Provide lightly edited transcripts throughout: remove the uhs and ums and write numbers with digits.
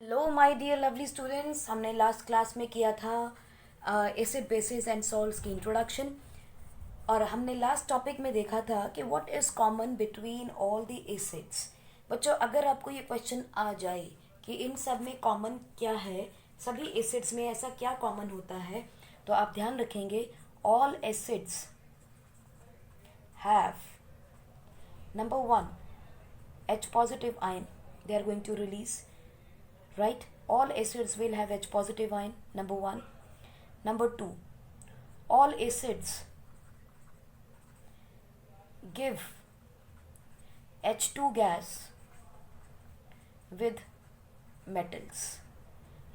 Hello my dear lovely students, हमने last class में किया था एसिड बेसिस एंड सॉल्ट्स की इंट्रोडक्शन। और हमने लास्ट टॉपिक में देखा था कि what is common between all the acids. बच्चों, अगर आपको ये क्वेश्चन आ जाए कि इन सब में कॉमन क्या है, सभी एसिड्स में ऐसा क्या कॉमन होता है, तो आप ध्यान रखेंगे all acids have number one H positive ion they are going to release, right? All acids will have H positive ion, number one. Number two, all acids give H2 gas with metals.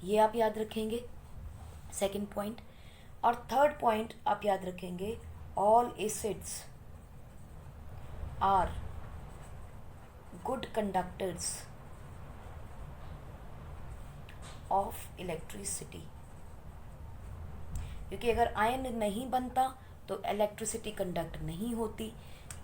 ये आप याद रखेंगे, second point. और third point आप याद रखेंगे, all acids are good conductors of electricity. क्योंकि अगर आयन नहीं बनता तो इलेक्ट्रिसिटी कंडक्ट नहीं होती,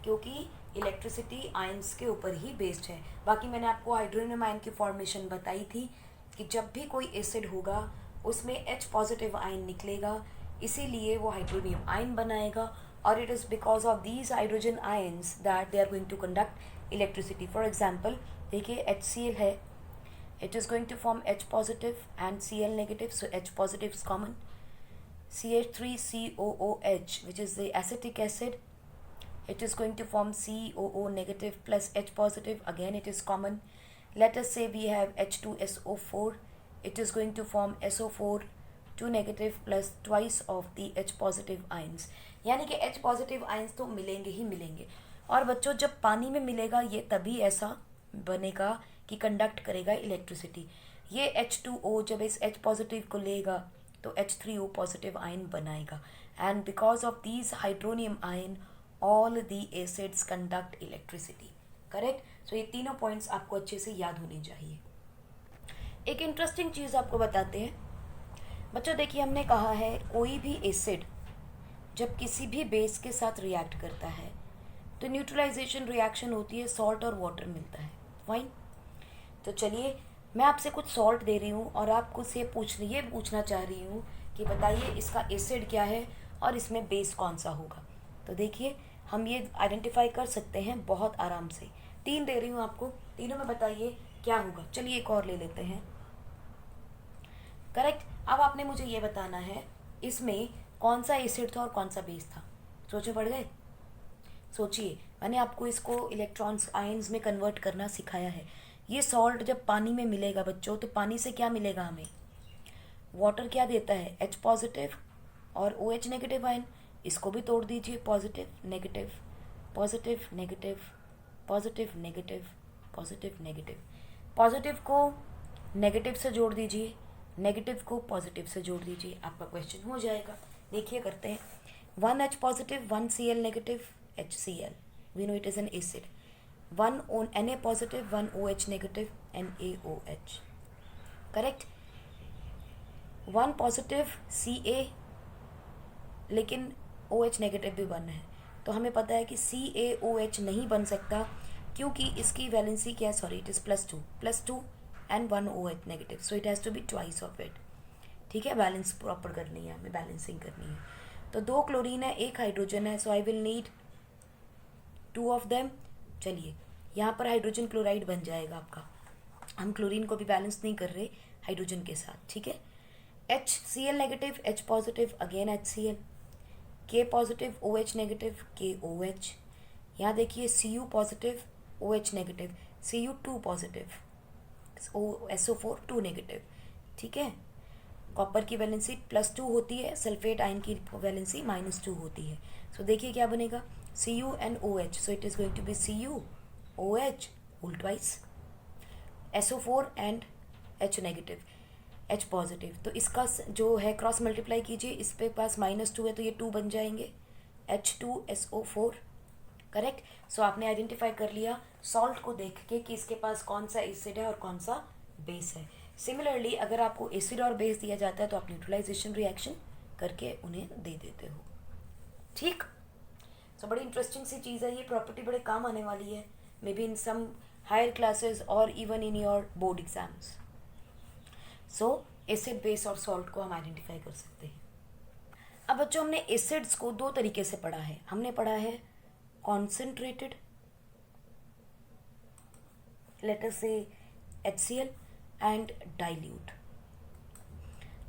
क्योंकि इलेक्ट्रिसिटी आयंस के ऊपर ही बेस्ड है। बाकी मैंने आपको हाइड्रोनियम आयन की फॉर्मेशन बताई थी कि जब भी कोई एसिड होगा उसमें H पॉजिटिव आयन निकलेगा, इसीलिए वो हाइड्रोनियम आयन बनाएगा। और it is because of these hydrogen ions that they are going to conduct electricity. For example देखिए, HCl है, it is going to form H positive and Cl negative, so H positive is common. CH3COOH, which is the acetic acid, it is going to form COO negative plus H positive, again it is common. Let us say we have H2SO4, it is going to form SO4 2 negative plus twice of the H positive ions. यानी कि H positive ions तो मिलेंगे ही मिलेंगे। और बच्चों, जब पानी में मिलेगा ये तभी ऐसा बनेगा कि कंडक्ट करेगा इलेक्ट्रिसिटी। ये H2O जब इस H पॉजिटिव को लेगा तो H3O पॉजिटिव आयन बनाएगा। And because of these hydronium ion all the acids conduct electricity. Correct. So ये तीनों पॉइंट्स आपको अच्छे से याद होने चाहिए। एक इंटरेस्टिंग चीज़ आपको बताते हैं बच्चों। देखिए, हमने कहा है कोई भी एसिड जब किसी भी बेस के साथ रिएक्ट करता है तो न्यूट्रलाइजेशन रिएक्शन होती है, सॉल्ट और वाटर मिलता है। फाइन। तो चलिए, मैं आपसे कुछ सॉल्ट दे रही हूँ और आपको से ये पूछना चाह रही हूँ कि बताइए इसका एसिड क्या है और इसमें बेस कौन सा होगा। तो देखिए, हम ये आइडेंटिफाई कर सकते हैं बहुत आराम से। तीन दे रही हूँ आपको, तीनों में बताइए क्या होगा। चलिए एक और ले लेते हैं। करेक्ट। अब आपने मुझे ये बताना है इसमें कौन सा एसिड था और कौन सा बेस था। सोचो पड़ गए। सोचिए, मैंने आपको इसको इलेक्ट्रॉन्स आयंस में कन्वर्ट करना सिखाया है। ये सॉल्ट जब पानी में मिलेगा बच्चों, तो पानी से क्या मिलेगा हमें? वाटर क्या देता है? H पॉजिटिव और OH नेगेटिव आयन। इसको भी तोड़ दीजिए, positive negative positive negative positive negative positive negative. Positive को नेगेटिव से जोड़ दीजिए, नेगेटिव को पॉजिटिव से जोड़ दीजिए, आपका क्वेश्चन हो जाएगा। देखिए करते हैं। 1 H positive 1 Cl negative HCl, we know it is an acid. 1 Na positive 1 OH negative NaOH. Correct. 1 positive Ca, लेकिन OH नेगेटिव भी 1 है, तो हमें पता है कि CaOH नहीं बन सकता क्योंकि इसकी वैलेंसी क्या है? Sorry, it is +2 and 1 OH negative, so it has to be twice of it. ठीक है, बैलेंस प्रॉपर करनी है हमें, बैलेंसिंग करनी है। तो 2 क्लोरीन है, 1 हाइड्रोजन है, so I will need 2 of them. चलिए, यहाँ पर हाइड्रोजन क्लोराइड बन जाएगा आपका। हम क्लोरीन को भी बैलेंस नहीं कर रहे हाइड्रोजन के साथ। ठीक है। HCl negative H positive again HCl, K positive OH negative KOH। यहाँ देखिए Cu positive OH negative Cu2 positive SO4 2 negative. ठीक है। कॉपर की वैलेंसी +2 होती है, सल्फेट आयन की वैलेंसी -2 होती है। सो देखिए क्या बनेगा, Cu and OH, so it is going to be Cu OH whole twice, SO4 and H negative H positive. तो इसका जो है क्रॉस मल्टीप्लाई कीजिए, इस पे पास -2 है तो ये 2 बन जाएंगे, H2SO4। करेक्ट। सो आपने आइडेंटिफाई कर लिया सॉल्ट को देख के कि इसके पास कौन सा एसिड है और कौन सा बेस है। सिमिलरली अगर आपको एसिड और बेस दिया जाता है तो आप न्यूट्रलाइजेशन रिएक्शन करके उन्हें दे देते हो। ठीक। सो बड़ी इंटरेस्टिंग सी चीज़ है ये, प्रॉपर्टी बड़े काम आने वाली है may be in some higher classes और even in your board exams. So acid, base और सॉल्ट को हम आइडेंटिफाई कर सकते हैं। अब बच्चों हमने एसिड्स को दो तरीके से पढ़ा है। हमने पढ़ा है कॉन्सेंट्रेटेड, लेट अस से HCl, एंड डाइल्यूट।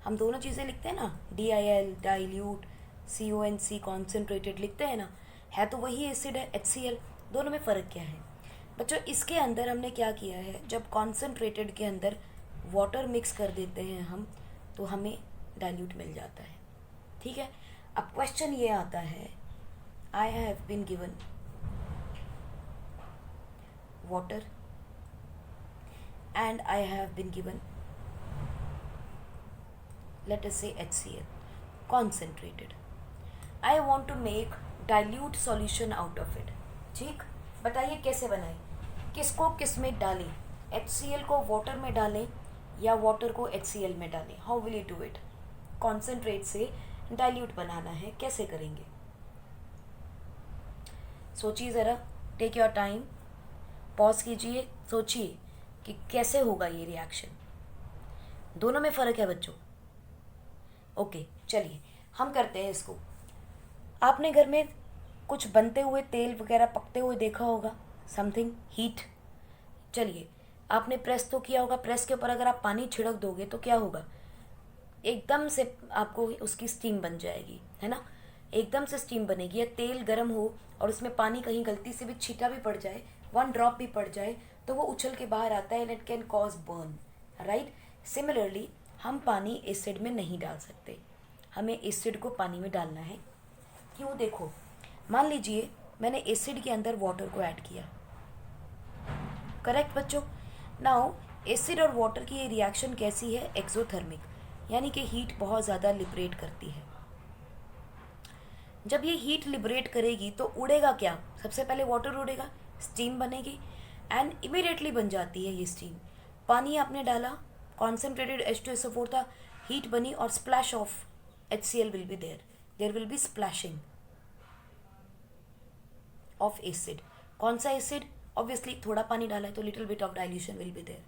हम दोनों चीज़ें लिखते हैं ना, DIL डाइल्यूट, CONC कॉन्सेंट्रेटेड लिखते हैं ना, है तो वही एसिड है HCl। दोनों में फ़र्क क्या है बच्चों? इसके अंदर हमने क्या किया है, जब कॉन्सेंट्रेटेड के अंदर वाटर मिक्स कर देते हैं हम, तो हमें डाइल्यूट मिल जाता है। ठीक है, अब क्वेश्चन ये आता है, I have been given water and I have been given, let us say HCl concentrated. I want to make dilute solution out of it. ठीक, बताइए कैसे बनाएं, किसको किस में डालें? HCl को वाटर में डालें या वाटर को HCl में डालें? How will you do it? Concentrate से डाइल्यूट बनाना है, कैसे करेंगे? सोचिए ज़रा, टेक योर टाइम, पॉज कीजिए, सोचिए कि कैसे होगा ये रिएक्शन। दोनों में फ़र्क है बच्चों। ओके, चलिए हम करते हैं इसको। आपने घर में कुछ बनते हुए तेल वगैरह पकते हुए देखा होगा, समथिंग हीट। चलिए, आपने प्रेस तो किया होगा, प्रेस के ऊपर अगर आप पानी छिड़क दोगे तो क्या होगा? एकदम से आपको उसकी स्टीम बन जाएगी, है ना? एकदम से स्टीम बनेगी। या तेल गर्म हो और उसमें पानी कहीं गलती से भी छींटा भी पड़ जाए, 1 ड्रॉप भी पड़ जाए, तो वो उछल के बाहर आता है and it can cause burn, right? Similarly हम पानी एसिड में नहीं डाल सकते, हमें एसिड को पानी में डालना है। क्यों? देखो, मान लीजिए मैंने एसिड के अंदर वाटर को ऐड किया, करेक्ट बच्चों? नाउ एसिड और वाटर की ये रिएक्शन कैसी है? एक्सोथर्मिक, यानी कि हीट बहुत ज़्यादा लिबरेट करती है। जब ये हीट लिबरेट करेगी तो उड़ेगा क्या? सबसे पहले वाटर उड़ेगा, स्टीम बनेगी एंड इमीडिएटली बन जाती है ये स्टीम। पानी आपने डाला, कॉन्सेंट्रेटेड H2SO4 था, हीट बनी और splash of HCl will be there will be splashing of acid. कौन सा एसिड? ऑब्वियसली थोड़ा पानी डाला है तो little bit of dilution will be there.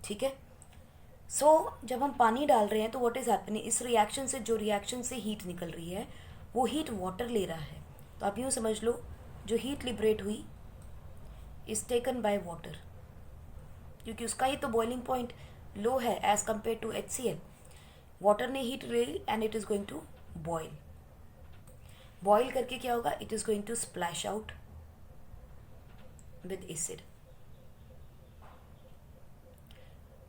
ठीक है, सो जब हम पानी डाल रहे हैं तो व्हाट इज हैपनिंग, इस रिएक्शन से, जो रिएक्शन से हीट निकल रही है वो हीट वाटर ले रहा है। तो आप यूँ समझ लो, जो हीट लिबरेट हुई इज टेकन बाय वाटर, क्योंकि उसका ही तो बॉइलिंग पॉइंट लो है as compared to HCl। Water ने हीट ले ली and it is going to boil. Boil करके क्या होगा? It is going to splash out with acid.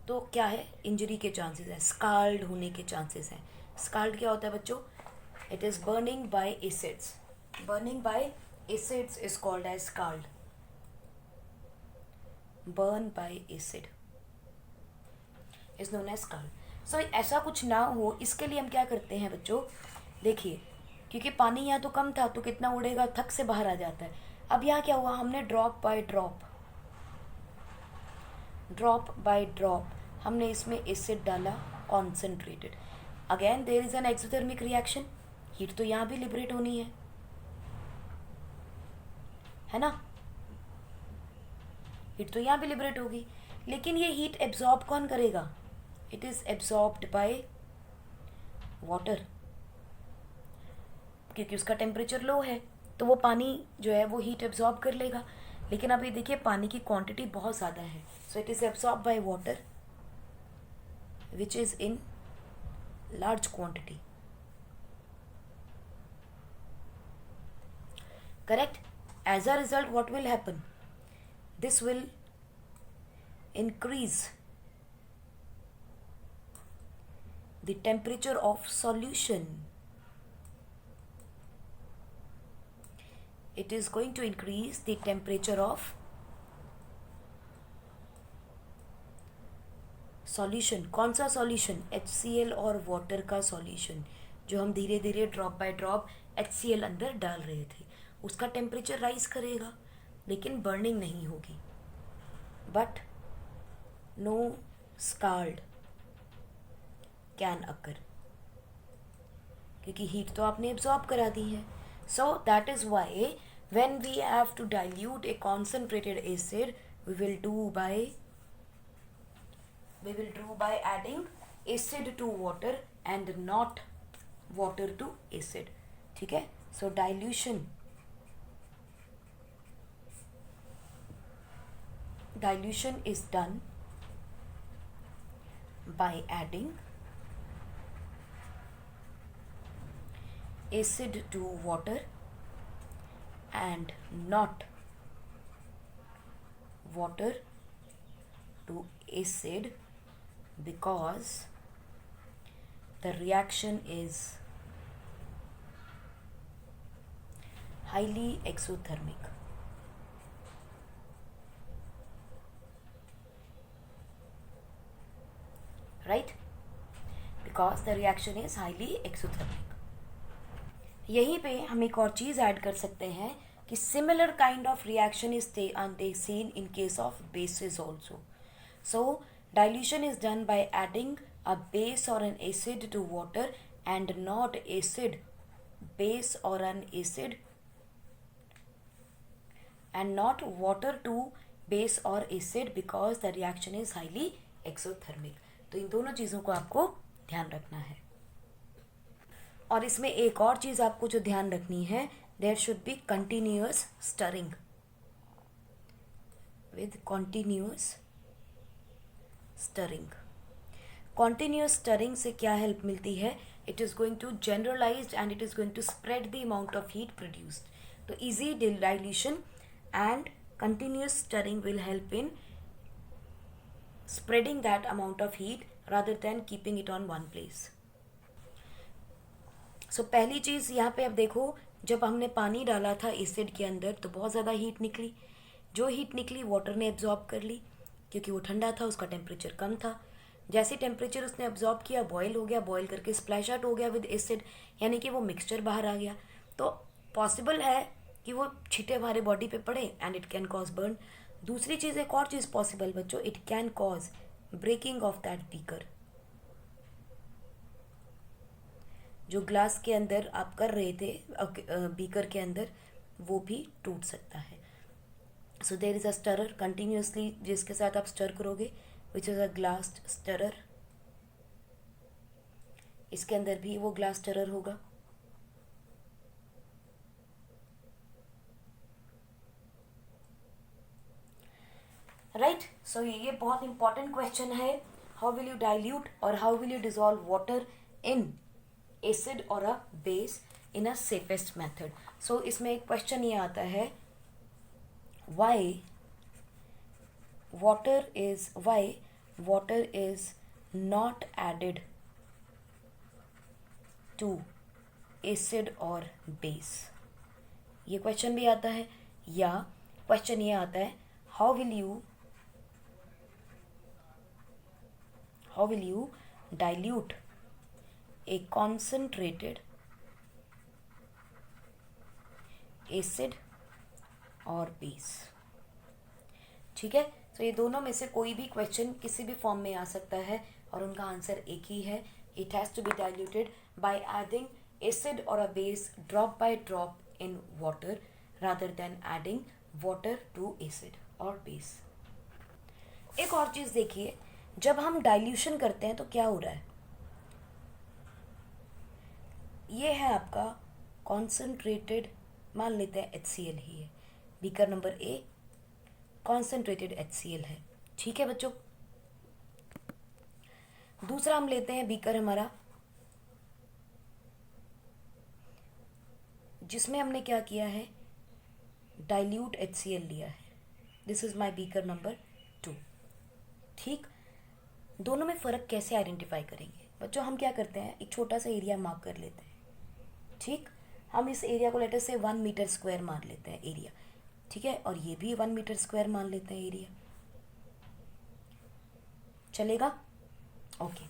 तो क्या है? इंजरी के चांसेस है, स्काल्ड होने के चांसेस हैं। स्काल्ड क्या होता है बच्चों? It is burning by acids. Burning by acids is called as scald. burn by acid is known as scald. So ऐसा कुछ ना हो, इसके लिए हम क्या करते हैं बच्चों? देखिए, क्योंकि पानी यहाँ तो कम था तो कितना उड़ेगा, थक से बाहर आ जाता है। अब यहाँ क्या हुआ? हमने ड्रॉप बाय ड्रॉप हमने इसमें एसिड डाला, concentrated. Again there is an exothermic reaction, heat तो यहाँ भी लिबरेट होनी है ना? हीट तो यहाँ भी लिबरेट होगी, लेकिन ये हीट एब्जॉर्ब कौन करेगा? It is absorbed bye water, क्योंकि उसका टेम्परेचर लो है तो वो पानी जो है वो हीट एब्जॉर्ब कर लेगा। लेकिन अभी देखिए पानी की क्वांटिटी बहुत ज़्यादा है, so it is absorb by water which is in large quantity, correct? As a result what will happen? This will increase the temperature of solution. It is going to increase the temperature of solution. कौन सा solution? HCl और water का solution, जो हम धीरे धीरे drop by drop HCl अंदर डाल रहे थे। उसका टेम्परेचर राइज करेगा लेकिन बर्निंग नहीं होगी, but no scald can occur, क्योंकि हीट तो आपने एब्जॉर्ब करा दी है। So that is why when we have to dilute a concentrated acid we will do by adding acid to water and not water to acid. ठीक है. सो dilution is done by adding acid to water and not water to acid because the reaction is highly exothermic. Right? Because the reaction is highly exothermic. यहीं पे हम एक और चीज़ add कर सकते हैं कि similar kind of reaction is seen in case of bases also. So dilution is done by adding a base or an acid to water and not acid, base or an acid and not water to base or acid because the reaction is highly exothermic. तो इन दोनों चीज़ों को आपको ध्यान रखना है. और इसमें एक और चीज़ आपको जो ध्यान रखनी है, there should be continuous stirring. With continuous stirring. Continuous stirring से क्या हेल्प मिलती है? It is going to generalize and it is going to spread the amount of heat produced. तो easy dilution and continuous stirring will help in spreading that amount of heat rather than keeping it on one place. So पहली चीज़ यहाँ पे अब देखो, जब हमने पानी डाला था एसिड के अंदर तो बहुत ज़्यादा हीट निकली. जो हीट निकली वाटर ने एब्जॉर्ब कर ली क्योंकि वो ठंडा था, उसका टेम्परेचर कम था. जैसे टेम्परेचर उसने एब्जॉर्ब किया, बॉयल हो गया, बॉयल करके स्प्लैश आउट हो गया विद एसिड, यानी कि वो मिक्सचर बाहर आ गया. तो पॉसिबल है कि वो छींटे हमारे बॉडी पे पड़े and it can cause burn. दूसरी चीज़, एक और चीज़ पॉसिबल बच्चों, it can cause breaking of that beaker. जो ग्लास के अंदर आप कर रहे थे बीकर के अंदर, वो भी टूट सकता है. So there is a stirrer continuously जिसके साथ आप स्टर करोगे, which is a glass stirrer. इसके अंदर भी वो ग्लास स्टरर होगा. राइट. सो ये बहुत इंपॉर्टेंट क्वेश्चन है. हाउ विल यू डाइल्यूट और how will you dissolve water in acid और a base in a safest method. So इसमें एक क्वेश्चन ये आता है, why water is not added to acid और बेस. ये क्वेश्चन भी आता है. या क्वेश्चन ये आता है, how will you dilute a concentrated acid और base. ठीक है. तो ये दोनों में से कोई भी क्वेश्चन किसी भी फॉर्म में आ सकता है और उनका आंसर एक ही है. It has to be diluted by adding acid or a base drop by drop in water rather than adding water to acid or base. एक और चीज़ देखिए, जब हम डाइल्यूशन करते हैं तो क्या हो रहा है? ये है आपका कॉन्सेंट्रेटेड, मान लेते हैं HCl ही है, beaker number A concentrated HCl है. ठीक है बच्चों. दूसरा हम लेते हैं बीकर हमारा, जिसमें हमने क्या किया है, डाइल्यूट HCl लिया है. This is my beaker number 2. ठीक. दोनों में फ़र्क कैसे आइडेंटिफाई करेंगे बच्चों? हम क्या करते हैं, एक छोटा सा एरिया मार्क कर लेते हैं. ठीक. हम इस एरिया को लेटर से 1 मीटर स्क्वायर मान लेते हैं एरिया. ठीक है. और ये भी 1 मीटर स्क्वायर मान लेते हैं एरिया. चलेगा? ओके.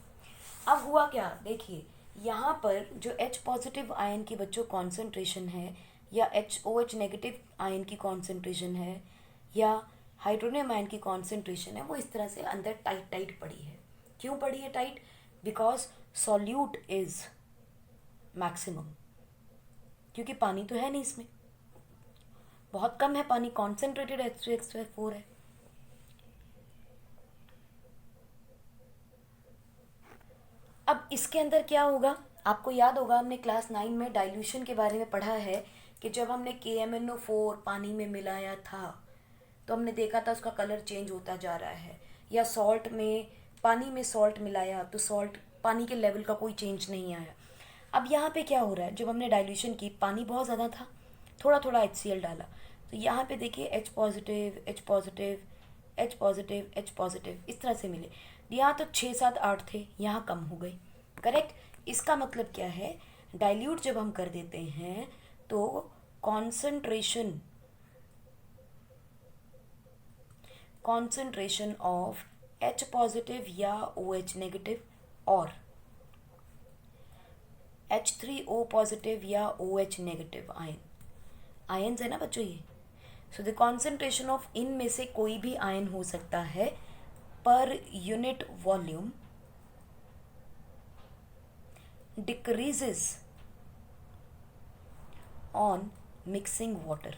अब हुआ क्या, देखिए यहाँ पर जो H पॉजिटिव आयन की बच्चों कॉन्सेंट्रेशन है, या OH नेगेटिव आयन की कॉन्सेंट्रेशन है, या हाइड्रोनियम आयन की कॉन्सेंट्रेशन है, वो इस तरह से अंदर टाइट पड़ी है. क्यों पड़ी है tight? Because solute is maximum. क्योंकि पानी तो है नहीं इसमें, बहुत कम है पानी, कॉन्सेंट्रेटेड H2SO4 है. अब इसके अंदर क्या होगा, आपको याद होगा हमने क्लास 9 में डाइल्यूशन के बारे में पढ़ा है कि जब हमने KMnO4 पानी में मिलाया था तो हमने देखा था उसका कलर चेंज होता जा रहा है, या सॉल्ट में, पानी में सॉल्ट मिलाया तो सॉल्ट पानी के लेवल का कोई चेंज नहीं आया। अब यहाँ पे क्या हो रहा है, जब हमने डाइल्यूशन की पानी बहुत ज़्यादा था, थोड़ा थोड़ा HCl डाला, तो यहाँ पे देखिए H positive H positive H positive H positive इस तरह से मिले। यहाँ तो 6 7 8 थे, यहाँ कम हो गए। करेक्ट। इसका मतलब क्या है, डाइल्यूट जब हम कर देते हैं तो कॉन्सेंट्रेशन ऑफ H पॉजिटिव या OH नेगेटिव और H3O पॉजिटिव या OH नेगेटिव आयन्स है ना बच्चों ये। सो द कॉन्सेंट्रेशन ऑफ इनमें से कोई भी आयन हो सकता है पर unit volume decreases on mixing water.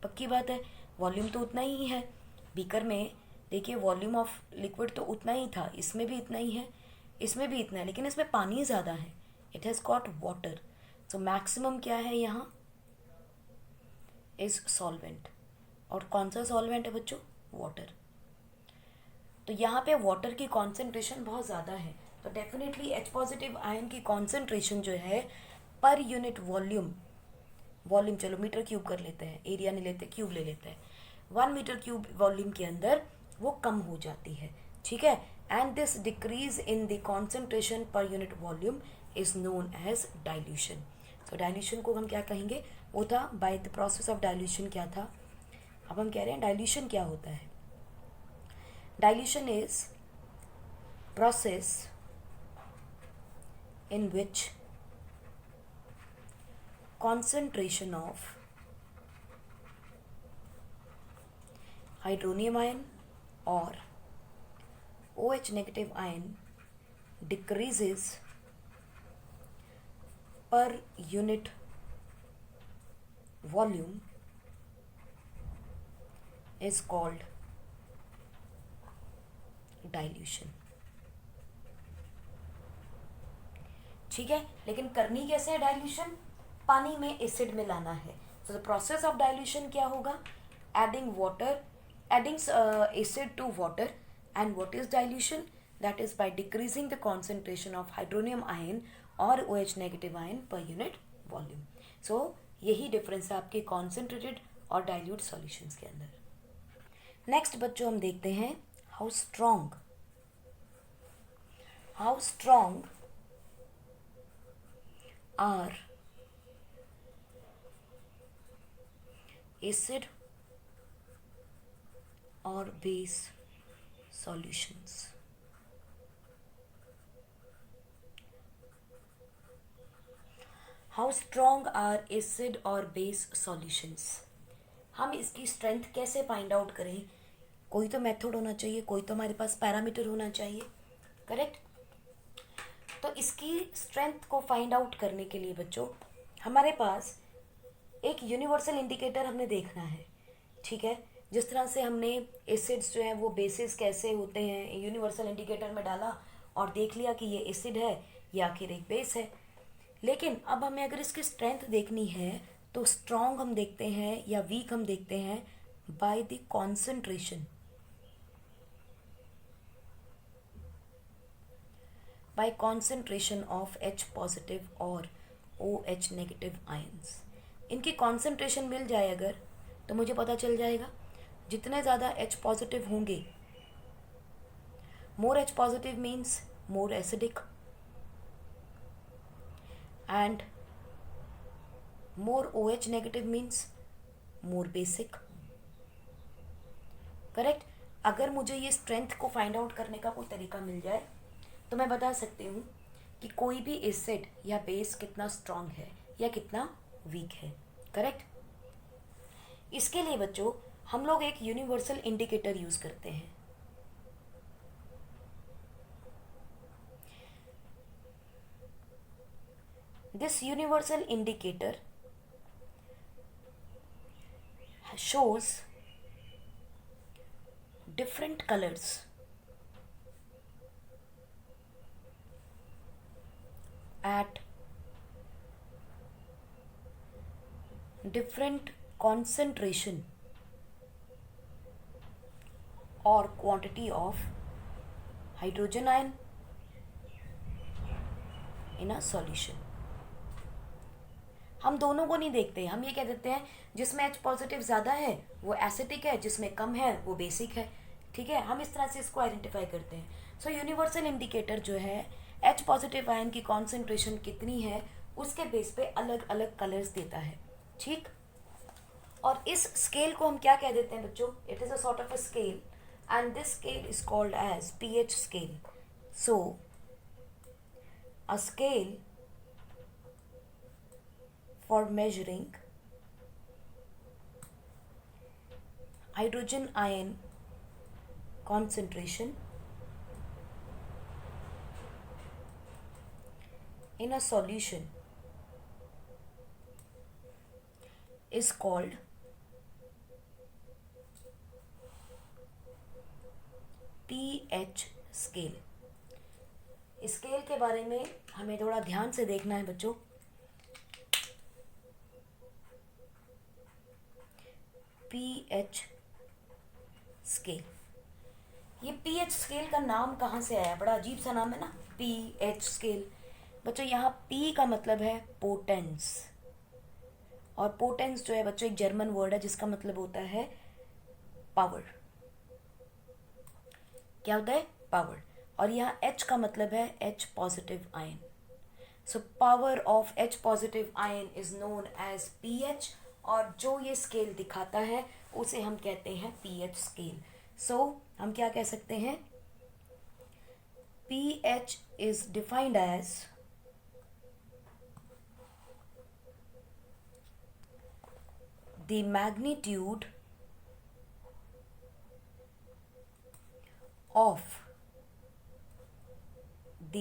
पक्की बात है, वॉल्यूम तो उतना ही है बीकर में। देखिए वॉल्यूम ऑफ लिक्विड तो उतना ही था, इसमें भी इतना ही है, इसमें भी इतना है, लेकिन इसमें पानी ज़्यादा है, it has got water. So maximum क्या है यहाँ, इज सॉल्वेंट। और कौन सा सॉल्वेंट है बच्चों, वाटर। तो यहाँ पे वाटर की कॉन्सेंट्रेशन बहुत ज़्यादा है, तो डेफिनेटली H पॉजिटिव आयन की कॉन्सेंट्रेशन जो है पर यूनिट वॉल्यूम चलो मीटर क्यूब कर लेते हैं, एरिया नहीं लेते, क्यूब ले लेते हैं, 1 मीटर क्यूब वॉल्यूम के अंदर वो कम हो जाती है। ठीक है। And this decrease in the concentration per unit volume is known as dilution. तो डाइल्यूशन को हम क्या कहेंगे, वो था by the process of dilution क्या था। अब हम कह रहे हैं डाइल्यूशन क्या होता है। Dilution is process in which concentration of hydronium ion or OH negative ion decreases per unit volume is called dilution। ठीक है, लेकिन करनी कैसे है डाइल्यूशन, पानी में एसिड मिलाना है। So the process of dilution क्या होगा, adding acid to water. And what is dilution, that is by decreasing the concentration of hydronium ion और OH negative ion per unit volume. So यही difference है आपके concentrated और dilute solutions के अंदर। Next बच्चों हम देखते हैं how strong are acid or base solutions। How strong are acid or base solutions। हम इसकी स्ट्रेंथ कैसे फाइंड आउट करें, कोई तो मेथड होना चाहिए, कोई तो हमारे पास पैरामीटर होना चाहिए। करेक्ट। तो इसकी स्ट्रेंथ को फाइंड आउट करने के लिए बच्चों हमारे पास एक यूनिवर्सल इंडिकेटर हमने देखना है। ठीक है, जिस तरह से हमने एसिड्स जो हैं वो बेसिस कैसे होते हैं यूनिवर्सल इंडिकेटर में डाला और देख लिया कि ये एसिड है, ये आखिर एक बेस है। लेकिन अब हमें अगर इसकी स्ट्रेंथ देखनी है तो स्ट्रॉन्ग हम देखते हैं या वीक हम देखते हैं by the concentration, by concentration of H positive और OH negative ions। इनकी कॉन्सेंट्रेशन मिल जाए अगर तो मुझे पता चल जाएगा जितने ज़्यादा H पॉजिटिव होंगे, मोर H positive means more acidic and more OH negative means more basic. Correct. अगर मुझे ये स्ट्रेंथ को फाइंड आउट करने का कोई तरीका मिल जाए तो मैं बता सकती हूँ कि कोई भी एसिड या बेस कितना स्ट्रांग है या कितना वीक है। करेक्ट। इसके लिए बच्चों हम लोग एक यूनिवर्सल इंडिकेटर यूज करते हैं। This universal indicator shows different colors different concentration or quantity of hydrogen ion in a solution. हम दोनों को नहीं देखते, हम ये कह देते हैं जिसमें H पॉजिटिव ज़्यादा है वो एसिटिक है, जिसमें कम है वो बेसिक है. ठीक है, हम इस तरह से इसको आइडेंटिफाई करते हैं. सो यूनिवर्सल इंडिकेटर जो है H पॉजिटिव आयन की कॉन्सेंट्रेशन कितनी है उसके बेस पे अलग अलग कलर्स देता है. ठीक, और इस स्केल को हम क्या कह देते हैं बच्चों? It is a sort of a scale and this scale is called as pH scale. So a scale for measuring hydrogen ion concentration in a solution is called pH scale. Scale के बारे में हमें थोड़ा ध्यान से देखना है बच्चों. pH स्केल, ये pH स्केल का नाम कहाँ से आया? बड़ा अजीब सा नाम है ना, pH स्केल. बच्चों यहाँ P का मतलब है पोटेंस, और पोटेंस जो है बच्चों एक जर्मन वर्ड है जिसका मतलब होता है पावर. क्या होता है? पावर. और यहाँ H का मतलब है H positive ion. So power of H positive ion is known as pH, और जो ये स्केल दिखाता है उसे हम कहते हैं pH स्केल. सो हम क्या कह सकते हैं? pH is defined as the magnitude of the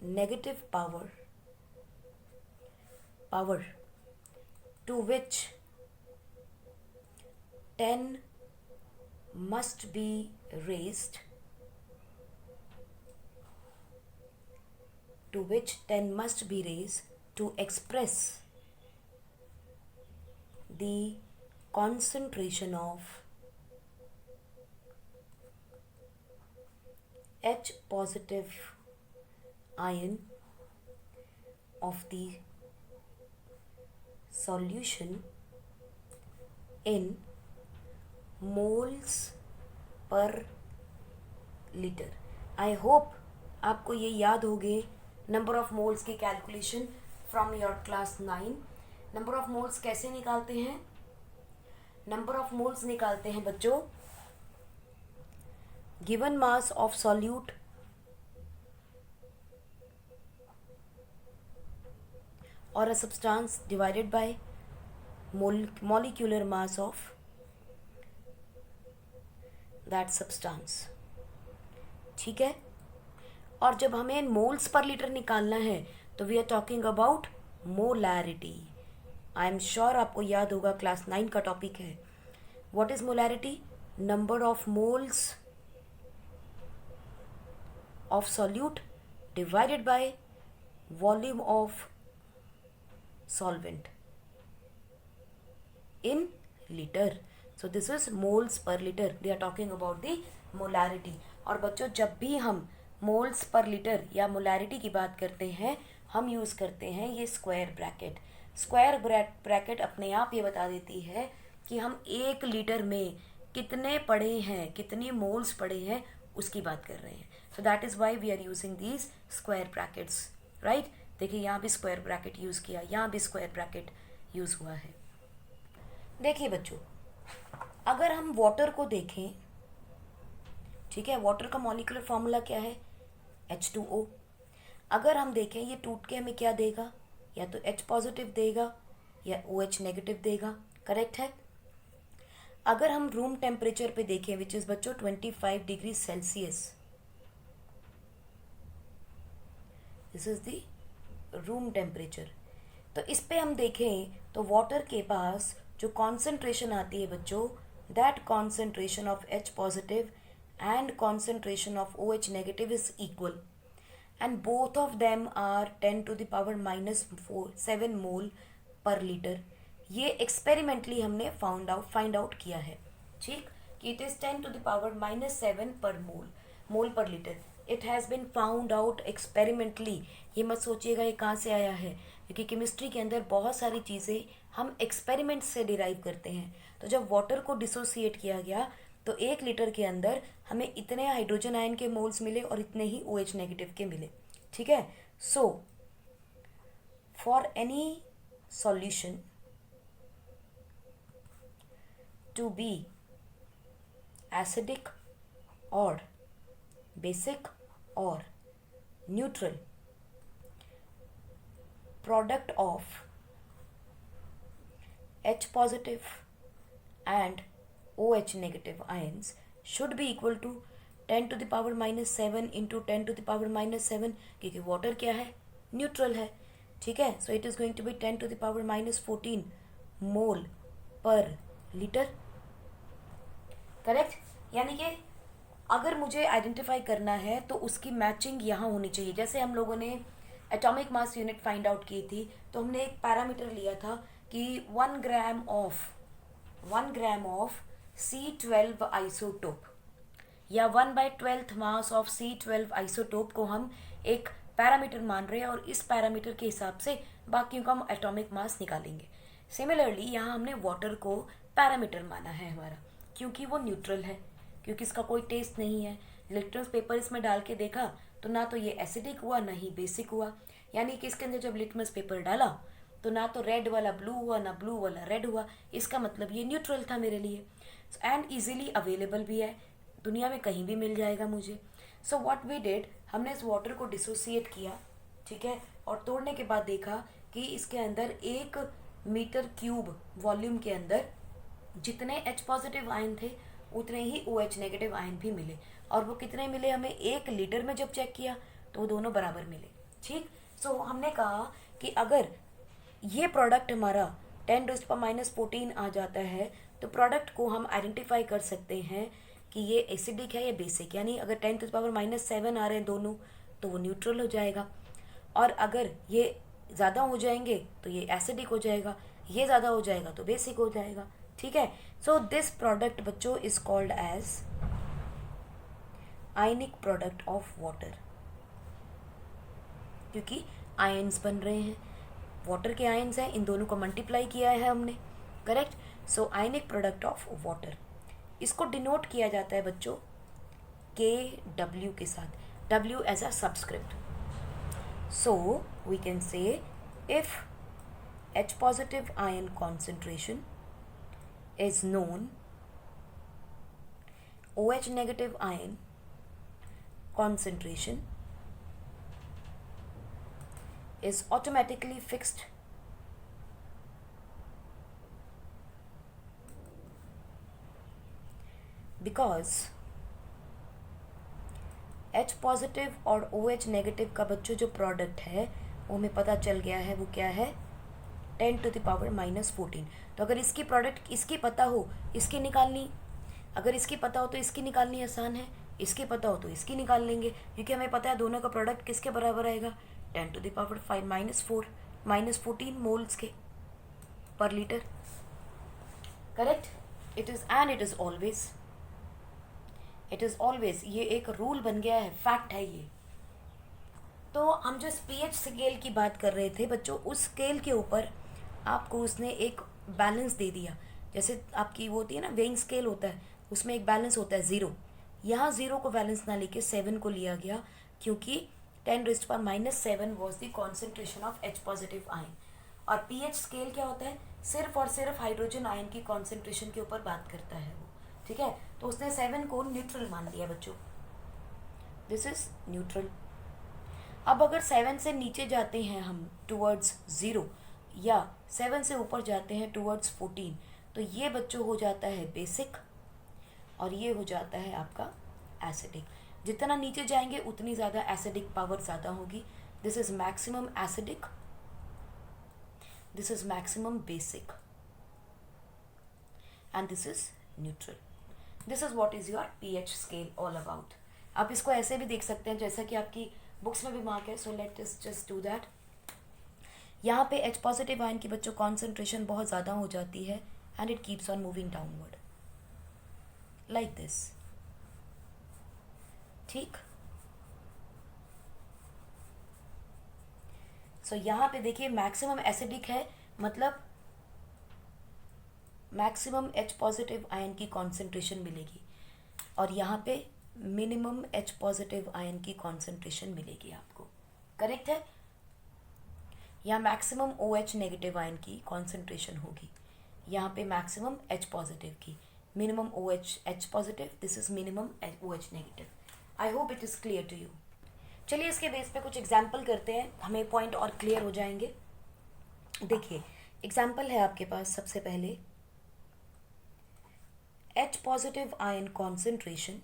negative power to which 10 must be raised to express the concentration of H positive ion of the solution in moles per liter. I hope आपको ये याद होगे number of moles की calculation from your class 9. Number of moles कैसे निकालते हैं? Number of moles निकालते हैं बच्चों given mass of solute or a substance divided by molecular mass of that substance. ठीक है, और जब हमें मोल्स पर लीटर निकालना है तो we are talking about molarity. I am sure आपको याद होगा, क्लास 9 का टॉपिक है. What is molarity? Number of moles of solute divided by volume of solvent in liter. So this is moles per liter. They are talking about the molarity. और बच्चों जब भी हम moles per liter या molarity की बात करते हैं हम यूज़ करते हैं ये स्क्वायर ब्रैकेट. स्क्वायर ब्रैकेट अपने आप ये बता देती है कि हम 1 लीटर में कितने पड़े हैं, कितने मोल्स पड़े हैं उसकी बात कर रहे हैं. So that is why we are using these square brackets. Right, देखिए यहाँ भी स्क्वायर ब्रैकेट यूज़ किया, यहाँ भी स्क्वायर ब्रैकेट यूज़ हुआ है. देखिए बच्चों, अगर हम वाटर को देखें, ठीक है, वाटर का मॉलिक्यूलर फॉर्मूला क्या है? H2O. अगर हम देखें ये टूट के हमें क्या देगा? या तो H पॉजिटिव देगा या OH नेगेटिव देगा. करेक्ट है. अगर हम रूम टेम्परेचर पे देखें विच इज़ बच्चों 25 degree Celsius, this is the room temperature. तो इस पे हम देखें तो वाटर के पास जो कॉन्सेंट्रेशन आती है बच्चों, that concentration of H positive and concentration of OH negative is equal, and both of them are 10 to the power -7 mole per litre, ये एक्सपेरिमेंटली हमने फाइंड आउट किया है, ठीक, कि इट इज 10⁻⁻7 पर मोल per litre. It has been found out experimentally. ये मत सोचिएगा ये कहाँ से आया है, क्योंकि केमिस्ट्री के अंदर बहुत सारी चीज़ें हम एक्सपेरिमेंट से डिराइव करते हैं। तो जब वाटर को डिसोसिएट किया गया तो 1 लीटर के अंदर हमें इतने हाइड्रोजन आयन के मोल्स मिले और इतने ही OH नेगेटिव के मिले, ठीक है। So for any solution to be acidic और बेसिक और neutral, product of H positive and OH negative ions should be equal to 10⁻⁻7 into 10⁻⁻7, क्योंकि वाटर क्या है, न्यूट्रल है, ठीक है। So it is going to be 10⁻⁻14 mole per litre, correct. यानी कि अगर मुझे आइडेंटिफाई करना है तो उसकी मैचिंग यहाँ होनी चाहिए। जैसे हम लोगों ने atomic mass unit find out की थी, तो हमने एक पैरामीटर लिया था कि 1 ग्राम ऑफ C12 आइसोटोप या 1/12 मास ऑफ C12 आइसोटोप को हम एक पैरामीटर मान रहे हैं, और इस पैरामीटर के हिसाब से बाकियों का हम एटॉमिक मास निकालेंगे। सिमिलरली यहाँ हमने वाटर को पैरामीटर माना है हमारा, क्योंकि वो न्यूट्रल है, क्योंकि इसका कोई टेस्ट नहीं है। लिटमस पेपर इसमें डाल के देखा तो ना तो ये एसिडिक हुआ ना ही बेसिक हुआ, यानी कि इसके अंदर जब लिटमस पेपर डाला तो ना तो रेड वाला ब्लू हुआ ना ब्लू वाला रेड हुआ। इसका मतलब ये न्यूट्रल था मेरे लिए, एंड इजीली अवेलेबल भी है, दुनिया में कहीं भी मिल जाएगा मुझे। सो व्हाट वी डिड, हमने इस वाटर को डिसोसिएट किया, ठीक है, और तोड़ने के बाद देखा कि इसके अंदर 1 मीटर क्यूब वॉल्यूम के अंदर जितने H पॉजिटिव आयन थे उतने ही OH नेगेटिव आयन भी मिले। और वो कितने मिले हमें, 1 लीटर में जब चेक किया तो वो दोनों बराबर मिले, ठीक। सो हमने कहा कि अगर ये प्रोडक्ट हमारा 10⁻⁻14 आ जाता है तो प्रोडक्ट को हम आइडेंटिफाई कर सकते हैं कि ये एसिडिक है या बेसिक। यानी अगर 10⁻⁷ आ रहे हैं दोनों तो वो न्यूट्रल हो जाएगा, और अगर ये ज़्यादा हो जाएंगे तो ये एसिडिक हो जाएगा, ये ज़्यादा हो जाएगा तो बेसिक हो जाएगा, ठीक है। सो दिस प्रोडक्ट बच्चों is called as ionic product of water, क्योंकि आयन्स बन रहे हैं, वाटर के आयन्स हैं, इन दोनों को मल्टीप्लाई किया है हमने, correct. So ionic product of water, इसको डिनोट किया जाता है बच्चों KW के साथ, W as a subscript. So we can say if H positive ion concentration is known, OH negative ion concentration is automatically fixed because H positive और OH negative का बच्चों जो प्रोडक्ट है वो हमें पता चल गया है, वो क्या है, 10⁻⁻14। तो अगर इसकी प्रोडक्ट इसकी पता हो इसकी निकालनी, अगर इसकी पता हो तो इसकी निकालनी आसान है, इसकी पता हो तो इसकी निकाल लेंगे, क्योंकि हमें पता है दोनों का प्रोडक्ट किसके बराबर आएगा, 10⁻⁻14 मोल्स के पर litre, correct. It is always ये एक रूल बन गया है, फैक्ट है ये। तो हम जो pH स्केल की बात कर रहे थे बच्चों, उस स्केल के ऊपर आपको उसने एक बैलेंस दे दिया। जैसे आपकी वो होती है ना, वेइंग स्केल होता है, उसमें एक बैलेंस होता है 0। यहाँ 0 को बैलेंस ना लेके 7 को लिया गया, क्योंकि 10⁻⁻7 was the concentration of H positive ion. और pH स्केल क्या होता है, सिर्फ और सिर्फ हाइड्रोजन आयन की कॉन्सेंट्रेशन के ऊपर बात करता है वो, ठीक है। तो उसने 7 को न्यूट्रल मान लिया बच्चों, दिस इज न्यूट्रल। अब अगर 7 से नीचे जाते हैं हम टूवर्ड्स 0 या 7 से ऊपर जाते हैं टूवर्ड्स 14, तो ये बच्चों हो जाता है बेसिक और ये हो जाता है आपका एसिडिक। जितना नीचे जाएंगे उतनी ज़्यादा एसिडिक पावर ज़्यादा होगी। This is maximum acidic, this is maximum basic, and this is neutral. This is what is your pH scale all about. आप इसको ऐसे भी देख सकते हैं जैसा कि आपकी बुक्स में भी मार्क है, so let us just do that. यहाँ पे H पॉजिटिव आयन की बच्चों कॉन्सेंट्रेशन बहुत ज़्यादा हो जाती है and it keeps on moving downward like this. ठीक, सो यहाँ पे देखिए मैक्सिमम एसिडिक है, मतलब मैक्सिमम H पॉजिटिव आयन की कॉन्सेंट्रेशन मिलेगी, और यहाँ पे मिनिमम H पॉजिटिव आयन की कॉन्सेंट्रेशन मिलेगी आपको। करेक्ट है? यहाँ मैक्सिमम OH नेगेटिव आयन की कॉन्सेंट्रेशन होगी, यहाँ पे मैक्सिमम H पॉजिटिव की, minimum OH H positive, this is minimum OH negative. I hope it is clear to you. चलिए इसके बेस पे कुछ एग्जाम्पल करते हैं, हमें पॉइंट और क्लियर हो जाएंगे। देखिए एग्जाम्पल है आपके पास, सबसे पहले H positive ion concentration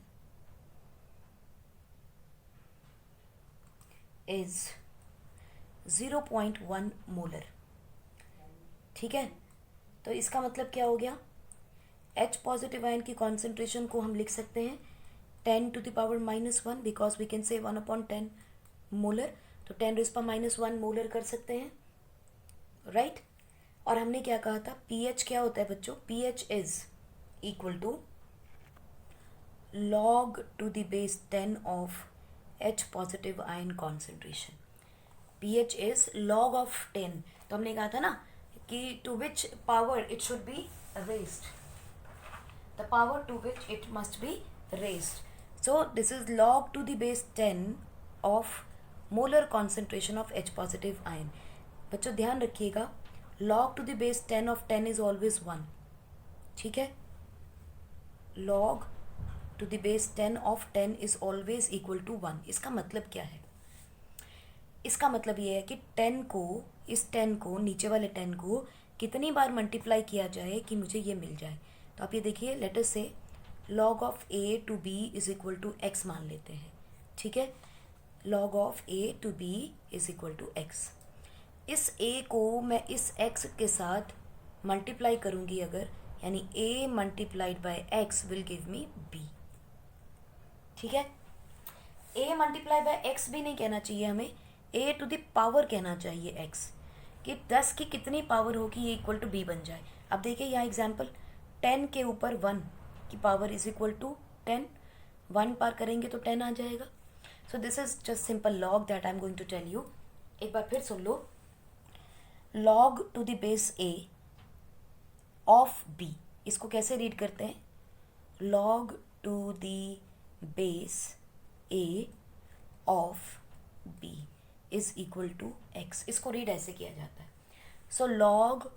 is 0.1 molar. ठीक है, तो इसका मतलब क्या हो गया, H पॉजिटिव आयन की कॉन्सेंट्रेशन को हम लिख सकते हैं 10⁻⁻1 बिकॉज वी कैन से 1/10 मोलर, तो 10⁻⁻1 मोलर कर सकते हैं, राइट। और हमने क्या कहा था, pH क्या होता है बच्चों, pH is equal to log⁻10 of H positive ion concentration. pH is log of 10, तो हमने कहा था ना कि to which power it should be raised, the power to which it must be raised. So this is log⁻10 of molar concentration of H positive ion. बच्चों ध्यान रखिएगा, log⁻10 of 10 is always 1. ठीक है, log⁻10 of 10 is always equal to 1. इसका मतलब क्या है, इसका मतलब ये है कि 10 को, इस 10 को, नीचे वाले 10 को कितनी बार मल्टीप्लाई किया जाए कि मुझे ये मिल जाए। तो आप ये देखिए, late us say log of A to B is equal to x मान लेते हैं। ठीक है, log of A to B is equal to x। इस A को मैं इस x के साथ मल्टीप्लाई करूँगी अगर, यानी A multiplied by x will give me B। ठीक है, A मल्टीप्लाई बाय x भी नहीं कहना चाहिए हमें, A टू द पावर कहना चाहिए x, कि 10 की कितनी पावर होगी ये इक्वल टू B बन जाए। अब देखिए यहाँ एग्जाम्पल, 10 के ऊपर 1 की पावर इज इक्वल टू 10, 1 पार करेंगे तो 10 आ जाएगा। So this is just simple log that I am going to tell you. एक बार फिर सुन लो, log to the base A of B, इसको कैसे रीड करते हैं, log to the base A of B is equal to x, इसको रीड ऐसे किया जाता है। So log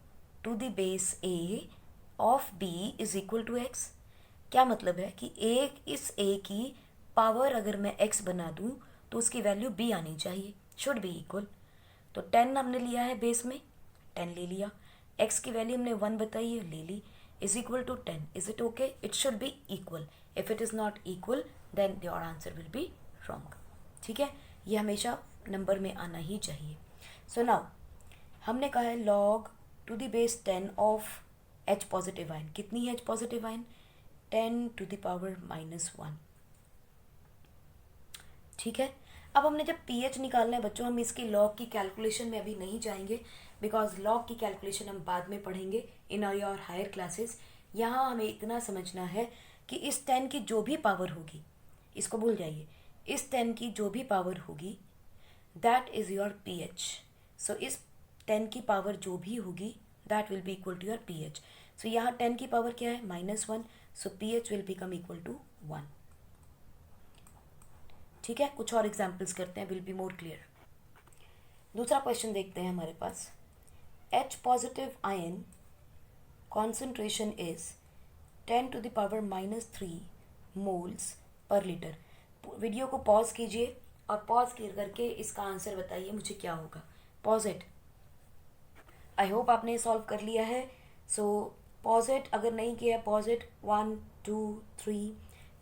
to the base A of B is equal to x। क्या मतलब है कि इस A की पावर अगर मैं x बना दूं तो उसकी वैल्यू B आनी चाहिए, शुड बी इक्वल। तो 10 हमने लिया है बेस में, 10 ले लिया, x की वैल्यू हमने 1 बताई है, ले ली, is equal to 10। Is it okay, it should be equal, if it is not equal then your answer will be wrong. ठीक है, ये हमेशा नंबर में आना ही चाहिए। सो नाउ हमने कहा है log to the base 10 of H positive ion, कितनी है H पॉजिटिव आयन, 10⁻⁻1। ठीक है, अब हमने जब pH निकालना है बच्चों, हम इसके लॉग की कैलकुलेशन में अभी नहीं जाएंगे, बिकॉज लॉग की कैलकुलेशन हम बाद में पढ़ेंगे इन योर हायर क्लासेस। यहाँ हमें इतना समझना है कि इस 10 की जो भी पावर होगी, इसको भूल जाइए, इस 10 की जो भी पावर होगी that is your pH। So इस 10 की पावर जो भी होगी that will be equal to your pH। So यहाँ 10 की पावर क्या है, -1, so pH will become equal to 1। ठीक है, कुछ और एग्जाम्पल्स करते हैं, विल बी मोर क्लियर। दूसरा क्वेश्चन देखते हैं हमारे पास, H positive ion concentration is 10⁻³ moles per litre. Video को पॉज कीजिए और पॉज करके इसका आंसर बताइए मुझे क्या होगा। पॉज इट, आई होप आपने सॉल्व कर लिया है। सो पॉज इट, अगर नहीं किया पॉज इट, 1 2 3।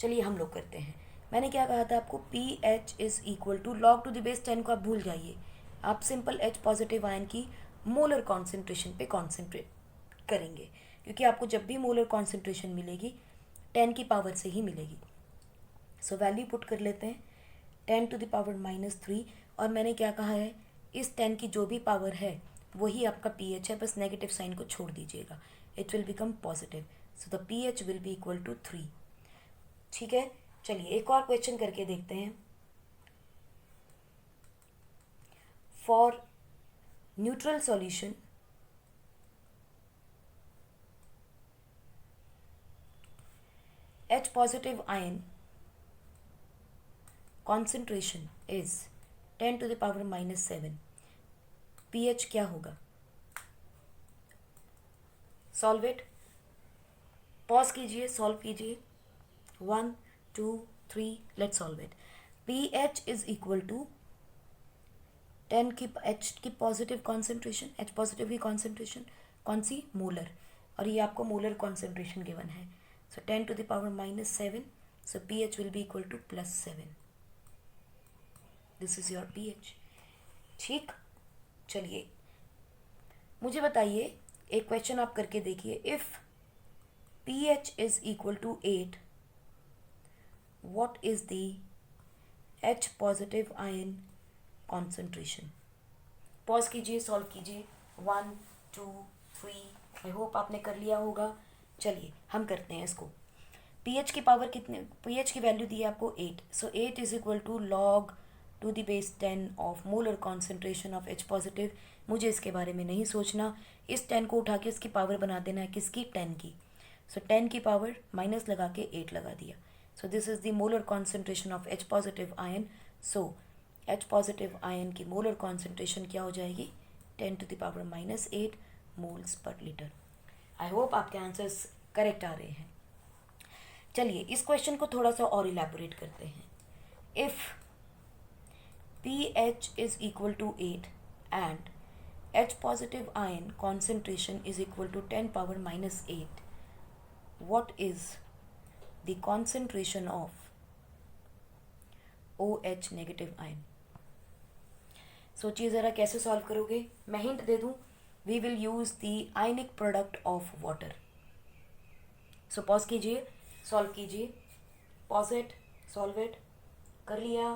चलिए हम लोग करते हैं। मैंने क्या कहा था आपको, pH is equal to log to the base 10 को आप भूल जाइए, आप सिंपल H पॉजिटिव आयन की मोलर कॉन्सेंट्रेशन पे कॉन्सेंट्रेट करेंगे, क्योंकि आपको जब भी मोलर कॉन्सेंट्रेशन मिलेगी 10 की पावर से ही मिलेगी। सो वैल्यू पुट कर लेते हैं, 10⁻³ और मैंने क्या कहा है, इस 10 की जो भी पावर है वही आपका pH है, बस नेगेटिव साइन को छोड़ दीजिएगा, it will become positive, so the pH will be equal to 3। ठीक है, चलिए एक और क्वेश्चन करके देखते हैं। For neutral solution H positive ion concentration is 10 to the power minus 7, pH क्या होगा? सॉल्व इट, पॉज कीजिए, सॉल्व कीजिए, 1 2 3, let's solve it. pH is equal to 10 की H की पॉजिटिव कॉन्सेंट्रेशन, H पॉजिटिव की कॉन्सेंट्रेशन कौन सी? मोलर, और ये आपको मोलर कॉन्सेंट्रेशन गिवन है, सो 10 to the power minus 7, so pH will be equal to plus 7. This is your pH. ठीक, चलिए मुझे बताइए, एक क्वेश्चन आप करके देखिए। If pH is equal to 8, what is the H positive ion concentration? Pause कीजिए, सॉल्व कीजिए, 1 2 3, आई होप आपने कर लिया होगा। चलिए हम करते हैं इसको। pH की पावर कितने, pH की वैल्यू दी है आपको 8, so 8 is equal to log to the base 10 of molar concentration of H positive. मुझे इसके बारे में नहीं सोचना, इस 10 को उठा के इसकी पावर बना देना है, किसकी? 10 की, सो 10 की पावर माइनस लगा के 8 लगा दिया, सो this is the molar concentration of H positive ion. So H positive ion की मोलर कॉन्सेंट्रेशन क्या हो जाएगी? 10 to the power minus 8 moles per litre. I hope आपके आंसर्स करेक्ट आ रहे हैं। चलिए इस क्वेश्चन को थोड़ा सा और इलेबोरेट करते हैं। If pH is equal to 8 and H positive ion concentration is equal to 10 power minus 8, what is the concentration of OH negative ion? सोचिए ज़रा कैसे सॉल्व करोगे। मैं हिंट दे दूं, we will use the ionic product of water. So pause कीजिए, solve कीजिए, pause it, solve it, कर लिया,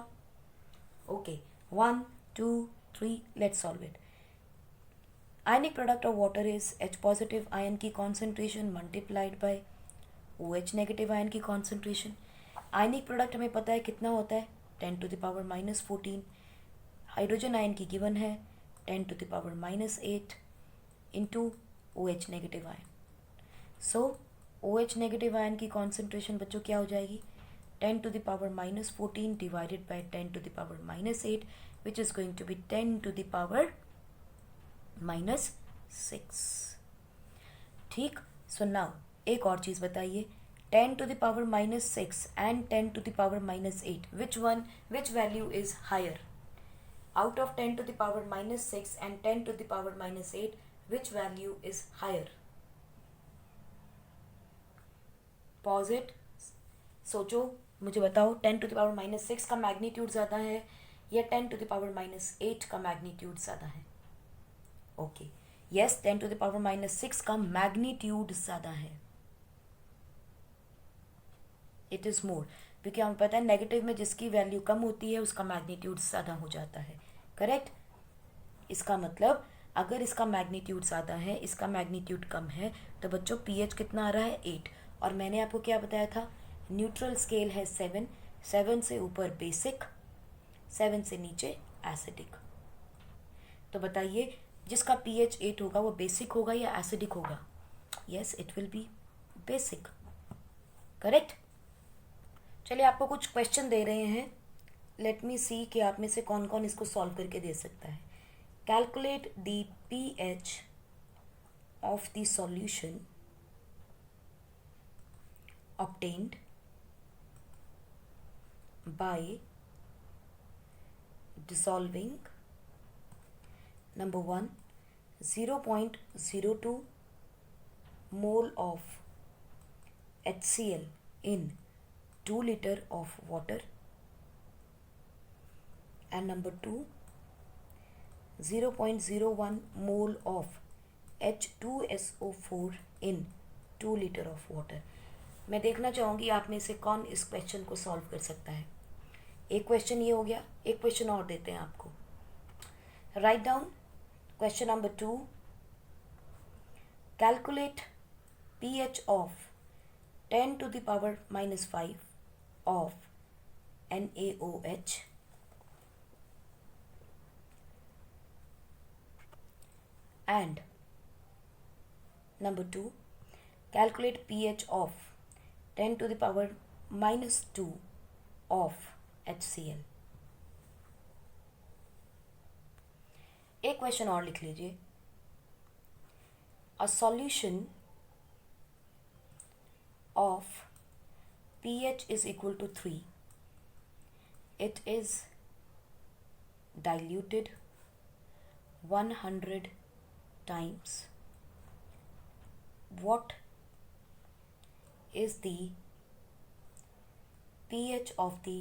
okay, 1 2 3, let's solve it. Ionic product of water is H positive ion की concentration multiplied by OH negative ion की concentration. Ionic product हमें पता है कितना होता है, 10 to the power minus 14। Hydrogen ion की गिवन है 10 to the power minus 8 into OH negative ion. So OH negative ion की कॉन्सेंट्रेशन बच्चों क्या हो जाएगी? 10 to the power minus 14 divided by 10 to the power minus 8, which is going to be 10 to the power minus 6। ठीक, so now एक और चीज़ बताइए, 10 to the power minus 6 and 10 to the power minus 8, which value is higher? Out of 10 to the power minus 6 and 10 to the power minus 8, which value is higher? Pause it, सोचो, मुझे बताओ, 10 to the power minus 6 का magnitude ज़्यादा है या 10 to the power minus 8 का magnitude ज़्यादा है? Okay, yes, 10 to the power minus 6 का मैग्नीट्यूड ज़्यादा है, इट इज़ मोर, क्योंकि हमें पता है नेगेटिव में जिसकी वैल्यू कम होती है उसका मैग्नीट्यूड ज़्यादा हो जाता है, करेक्ट। इसका मतलब अगर इसका मैग्नीट्यूड ज़्यादा है, इसका मैग्नीट्यूड कम है, तो बच्चों pH कितना आ रहा है? 8। और मैंने आपको क्या बताया था, न्यूट्रल स्केल है 7, 7 से ऊपर बेसिक, 7 से नीचे एसिडिक। तो बताइए जिसका pH 8 होगा वो बेसिक होगा या एसिडिक होगा? Yes, it will B basic, correct. चलिए आपको कुछ क्वेश्चन दे रहे हैं, लेट मी सी कि आप में से कौन कौन इसको सॉल्व करके दे सकता है। Calculate the pH of the solution obtained by dissolving number 1 0.02 mole of HCl in 2 liter of water, and number 2 0.01 mole of H2SO4 in 2 liter of water। मैं देखना चाहूँगी आप में से कौन इस क्वेश्चन को सॉल्व कर सकता है। एक क्वेश्चन ये हो गया, एक क्वेश्चन और देते हैं आपको। Write down Question number 2. Calculate pH of 10 to the power minus 5 of NaOH and number 2. Calculate pH of 10 to the power minus 2 of HCl. एक क्वेश्चन और लिख लीजिए. A solution of pH is equal to 3. It is diluted 100 times. What is the pH of the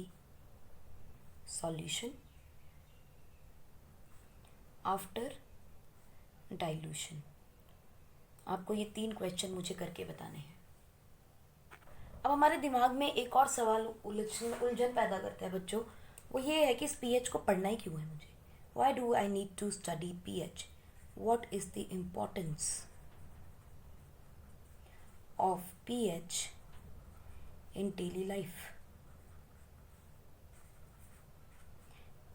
solution after dilution? आपको ये 3 question मुझे करके बताने हैं. अब हमारे दिमाग में एक और सवाल उलझन पैदा करता है बच्चों. वो ये है कि इस पीएच को पढ़ना ही क्यों है मुझे? Why do I need to study pH? What is the importance of pH in daily life?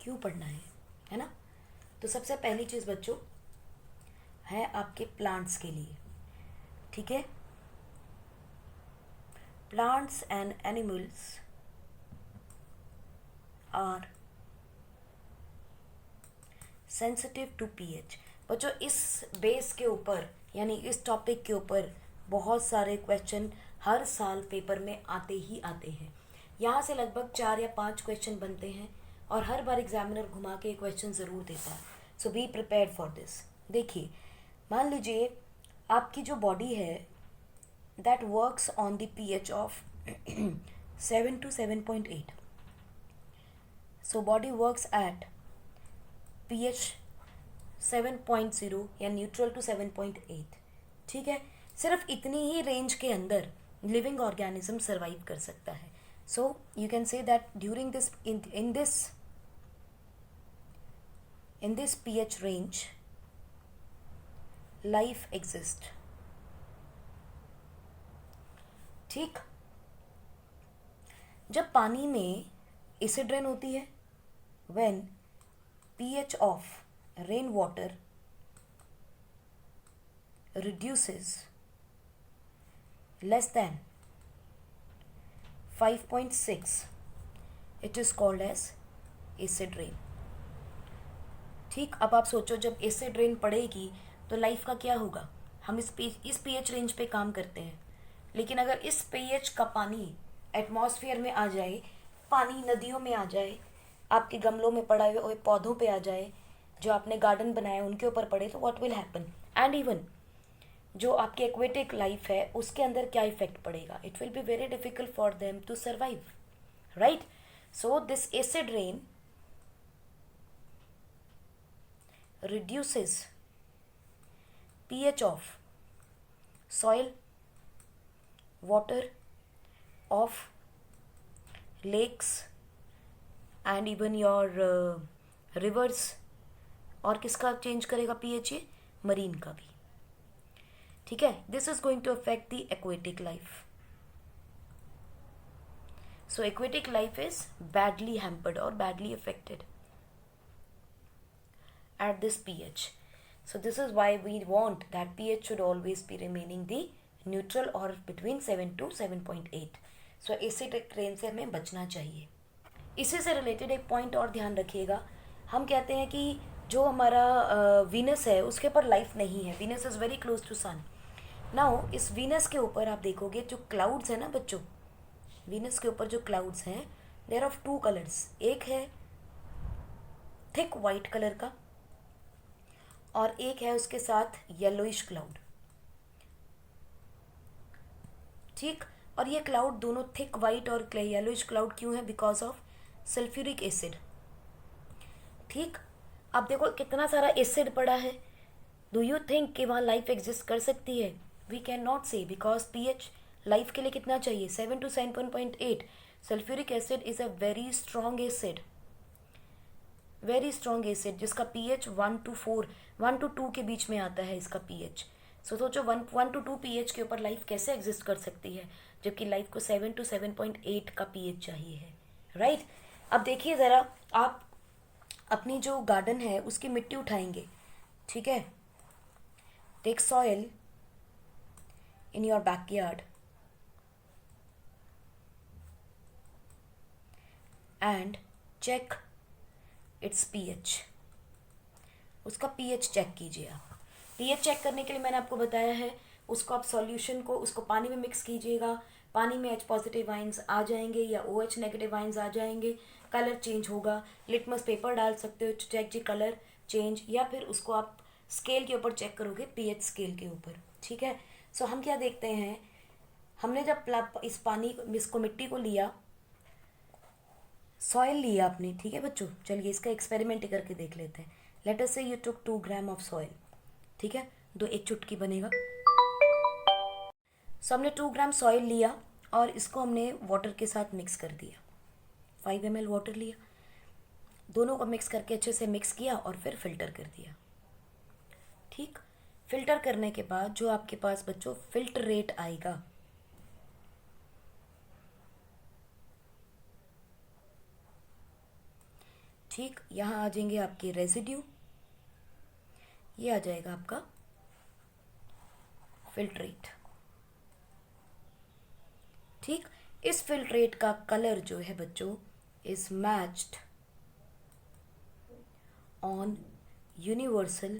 क्यों पढ़ना है ना? तो सबसे पहली चीज़ बच्चों है आपके प्लांट्स के लिए. ठीक है, plants and animals are sensitive to pH. बच्चों इस बेस के ऊपर यानी इस टॉपिक के ऊपर बहुत सारे क्वेश्चन हर साल पेपर में आते ही आते हैं. यहाँ से लगभग 4 या 5 क्वेश्चन बनते हैं और हर बार एग्जामिनर घुमा के क्वेश्चन ज़रूर देता है. सो बी प्रिपेयर्ड फॉर दिस. देखिए, मान लीजिए आपकी जो बॉडी है that works on the pH of 7 to 7.8. So body works at pH 7.0 या न्यूट्रल टू 7.8. ठीक है, सिर्फ इतनी ही रेंज के अंदर लिविंग ऑर्गेनिज्म सर्वाइव कर सकता है. So you can say that during this in this pH range life exists. ठीक, जब पानी में एसिड रेन होती है when pH of rain water reduces less than 5.6, it is called as acid rain. ठीक, अब आप सोचो जब एसिड रेन पड़ेगी तो लाइफ का क्या होगा? हम इस पीएच रेंज पे काम करते हैं, लेकिन अगर इस पीएच का पानी एटमॉस्फेयर में आ जाए, पानी नदियों में आ जाए, आपके गमलों में पड़ा हुए पौधों पे आ जाए, जो आपने गार्डन बनाया उनके ऊपर पड़े, तो what will happen? And even जो आपकी एक्वेटिक लाइफ है उसके अंदर क्या इफेक्ट पड़ेगा? It will be very difficult for them to survive, right? So this acid rain reduces pH of soil, water, of lakes and even your rivers. और किसका change करेगा pH? ये मरीन का भी. ठीक है, this is going to affect the aquatic life. So aquatic life is badly hampered और badly affected at this pH. So this is why we want that pH should always be remaining the neutral or between 7 to 7.8. So acidic rain से हमें बचना चाहिए. इसी से related एक point और ध्यान रखिएगा. हम कहते हैं कि जो हमारा वीनस है उसके ऊपर लाइफ नहीं है. Venus is very close to sun. Now इस वीनस के ऊपर आप देखोगे जो क्लाउड्स है ना बच्चों, वीनस के ऊपर जो क्लाउड्स हैं दे आर ऑफ 2 कलर्स. एक है थिक वाइट कलर का और एक है उसके साथ येलोइश क्लाउड. ठीक, और ये क्लाउड दोनों थिक वाइट और येलोइश क्लाउड क्यों है? Because of sulphuric acid. ठीक, अब देखो कितना सारा एसिड पड़ा है. डू यू थिंक कि वहाँ लाइफ एग्जिस्ट कर सकती है? वी कैन नॉट से, बिकॉज पीएच लाइफ के लिए कितना चाहिए? 7 to 7.8. Sulphuric acid is a very strong acid. Very strong acid जिसका pH 1 to 4, 1 to 2 के बीच में आता है इसका pH। सो सोचो 1 to 2 pH के ऊपर लाइफ कैसे एग्जिस्ट कर सकती है, जबकि लाइफ को 7 to 7.8 का pH चाहिए है, राइट। अब देखिए ज़रा, आप अपनी जो गार्डन है उसकी मिट्टी उठाएंगे, ठीक है। Take soil in your backyard and check its pH। उसका pH चेक कीजिए आप। pH चेक करने के लिए मैंने आपको बताया है, उसको आप सॉल्यूशन को उसको पानी में मिक्स कीजिएगा। पानी में H पॉजिटिव आइंस आ जाएंगे या OH नेगेटिव आइंस आ जाएंगे, कलर चेंज होगा। लिटमस पेपर डाल सकते हो to check the colour change, या फिर उसको आप स्केल के ऊपर चेक करोगे, pH स्केल के ऊपर, ठीक है। सो हम क्या देखते हैं, हमने जब इस पानी इसको मिट्टी को लिया, सॉइल लिया आपने, ठीक है बच्चों। चलिए इसका एक्सपेरिमेंट करके देख लेते हैं। लेट अस से you took 2 gram of soil, ठीक है, एक चुटकी बनेगा। सो हमने 2 ग्राम सॉइल लिया और इसको हमने वाटर के साथ मिक्स कर दिया। 5 ml वाटर लिया, दोनों को मिक्स करके अच्छे से मिक्स किया और फिर फिल्टर कर दिया, ठीक। फिल्टर करने के बाद जो आपके पास बच्चों फिल्टर रेट आएगा, ठीक, यहाँ आ जाएंगे आपके रेजिड्यू, ये आ जाएगा आपका फिल्ट्रेट, ठीक। इस फिल्ट्रेट का कलर जो है बच्चों is matched on universal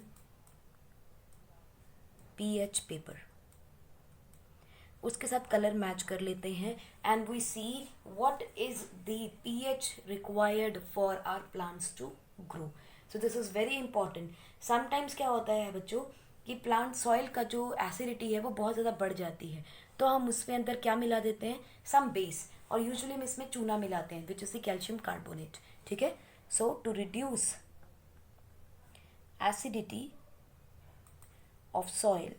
pH paper. उसके साथ कलर मैच कर लेते हैं and we see what is the pH required for our plants to grow. So this is very important. Sometimes क्या होता है बच्चों कि प्लांट सॉइल का जो एसिडिटी है वो बहुत ज़्यादा बढ़ जाती है, तो हम उसमें अंदर क्या मिला देते हैं, सम बेस, और यूजुअली हम इसमें चूना मिलाते हैं which is the calcium carbonate, ठीक है। So to reduce acidity of soil,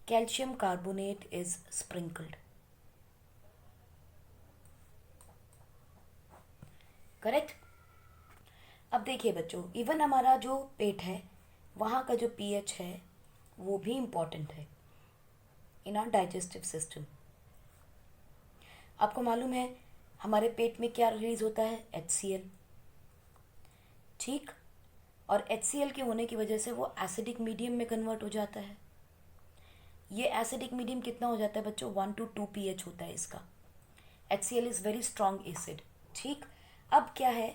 calcium carbonate is sprinkled, correct. अब देखिए बच्चों, इवन हमारा जो पेट है वहाँ का जो pH है वो भी इम्पॉर्टेंट है इन आवर डाइजेस्टिव सिस्टम। आपको मालूम है हमारे पेट में क्या रिलीज होता है, HCl, ठीक। और HCl के होने की वजह से वो एसिडिक मीडियम में कन्वर्ट हो जाता है। ये एसिडिक मीडियम कितना हो जाता है बच्चों, 1 to 2 pH होता है इसका। HCl is very strong acid, ठीक। अब क्या है,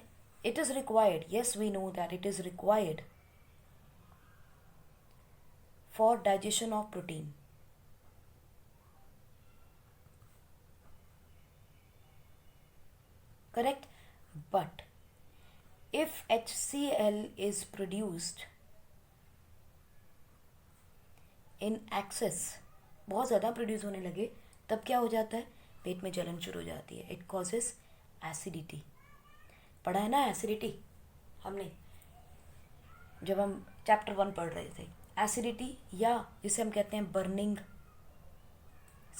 it is required, yes we know that it is required for digestion of protein, correct. But if HCl is produced in excess, बहुत ज़्यादा प्रोड्यूस होने लगे, तब क्या हो जाता है, पेट में जलन शुरू हो जाती है। It causes acidity. पढ़ा है ना एसिडिटी हमने जब हम चैप्टर 1 पढ़ रहे थे। एसिडिटी, या जिसे हम कहते हैं burning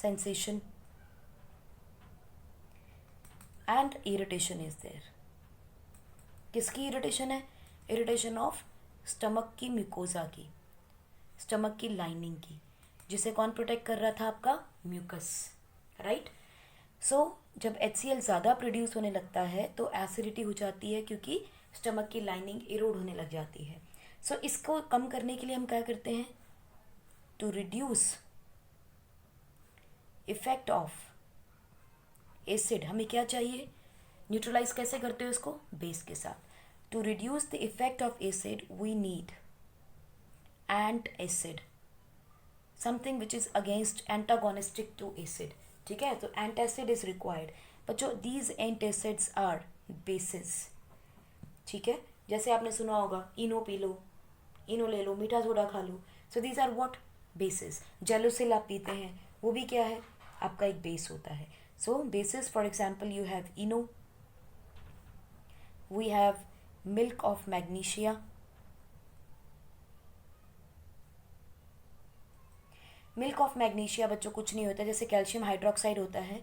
sensation and irritation is there. किसकी इरिटेशन है, इरिटेशन ऑफ स्टमक की म्यूकोजा की, स्टमक की लाइनिंग की, जिसे कौन प्रोटेक्ट कर रहा था, आपका म्यूकस, राइट। सो जब HCl ज़्यादा प्रोड्यूस होने लगता है तो एसिडिटी हो जाती है, क्योंकि स्टमक की लाइनिंग इरोड होने लग जाती है। सो इसको कम करने के लिए हम क्या करते हैं, to reduce effect of acid, हमें क्या चाहिए, न्यूट्रलाइज कैसे करते हो इसको, बेस के साथ। To reduce the effect of acid we need antacid, something which is against antagonistic to acid, ठीक है। तो एंटासिड इज रिक्वायर्ड बच्चों। दीज एंटासिड्स आर बेसिस, ठीक है। जैसे आपने सुना होगा इनो पी लो, इनो ले लो, मीठा सोडा खा लो। So these are what, bases. Gelusil आप पीते हैं, वो भी क्या है, आपका एक बेस होता है। So bases, for example you have Eno, we have milk of magnesia, milk of magnesia बच्चों कुछ नहीं होता, जैसे कैल्शियम हाइड्रोक्साइड होता है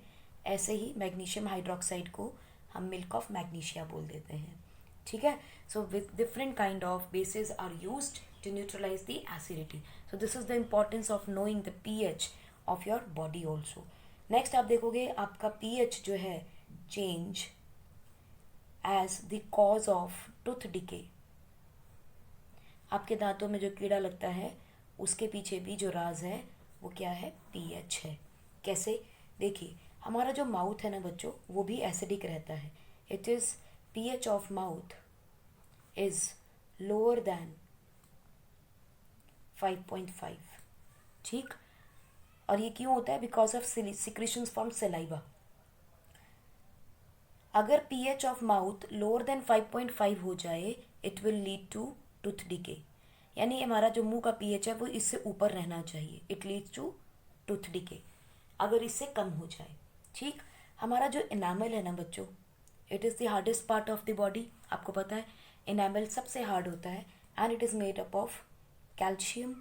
ऐसे ही मैग्नीशियम हाइड्रोक्साइड को हम मिल्क ऑफ मैग्नीशिया बोल देते हैं, ठीक है. So with different kind of bases are used to neutralise the acidity. So this is the importance of knowing the pH of your body also. Next आप देखोगे आपका पीएच जो है change as the cause of tooth decay. आपके दांतों में जो कीड़ा लगता है उसके पीछे भी जो राज है वो क्या है, पीएच है. कैसे, देखिए हमारा जो माउथ है ना बच्चों वो भी एसिडिक रहता है. It is pH of mouth is lower than 5.5. ठीक, और ये क्यों होता है, because of secretions from saliva. अगर pH of mouth lower than 5.5 हो जाए it will lead to tooth decay. यानी हमारा जो मुंह का पीएच है वो इससे ऊपर रहना चाहिए. It leads to tooth decay अगर इससे कम हो जाए. ठीक, हमारा जो इनामल है ना बच्चों it is the hardest part of the body. आपको पता है इनामल सबसे हार्ड होता है and it is made up of calcium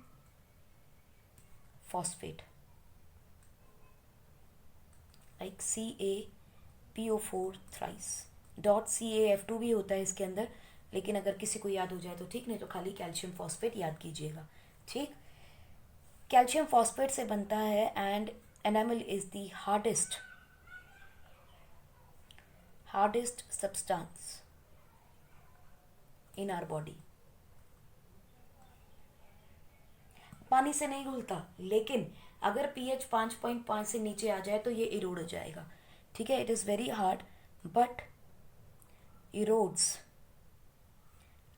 phosphate like CaPO4 thrice. .CaF2 भी होता है इसके अंदर, लेकिन अगर किसी को याद हो जाए तो ठीक, नहीं तो खाली कैल्शियम फॉस्फेट याद कीजिएगा. ठीक, कैल्शियम फॉस्फेट से बनता है and enamel is the hardest substance in our body. पानी से नहीं घुलता, लेकिन अगर पीएच 5.5 से नीचे आ जाए तो ये इरोड हो जाएगा. ठीक है, it is very hard but erodes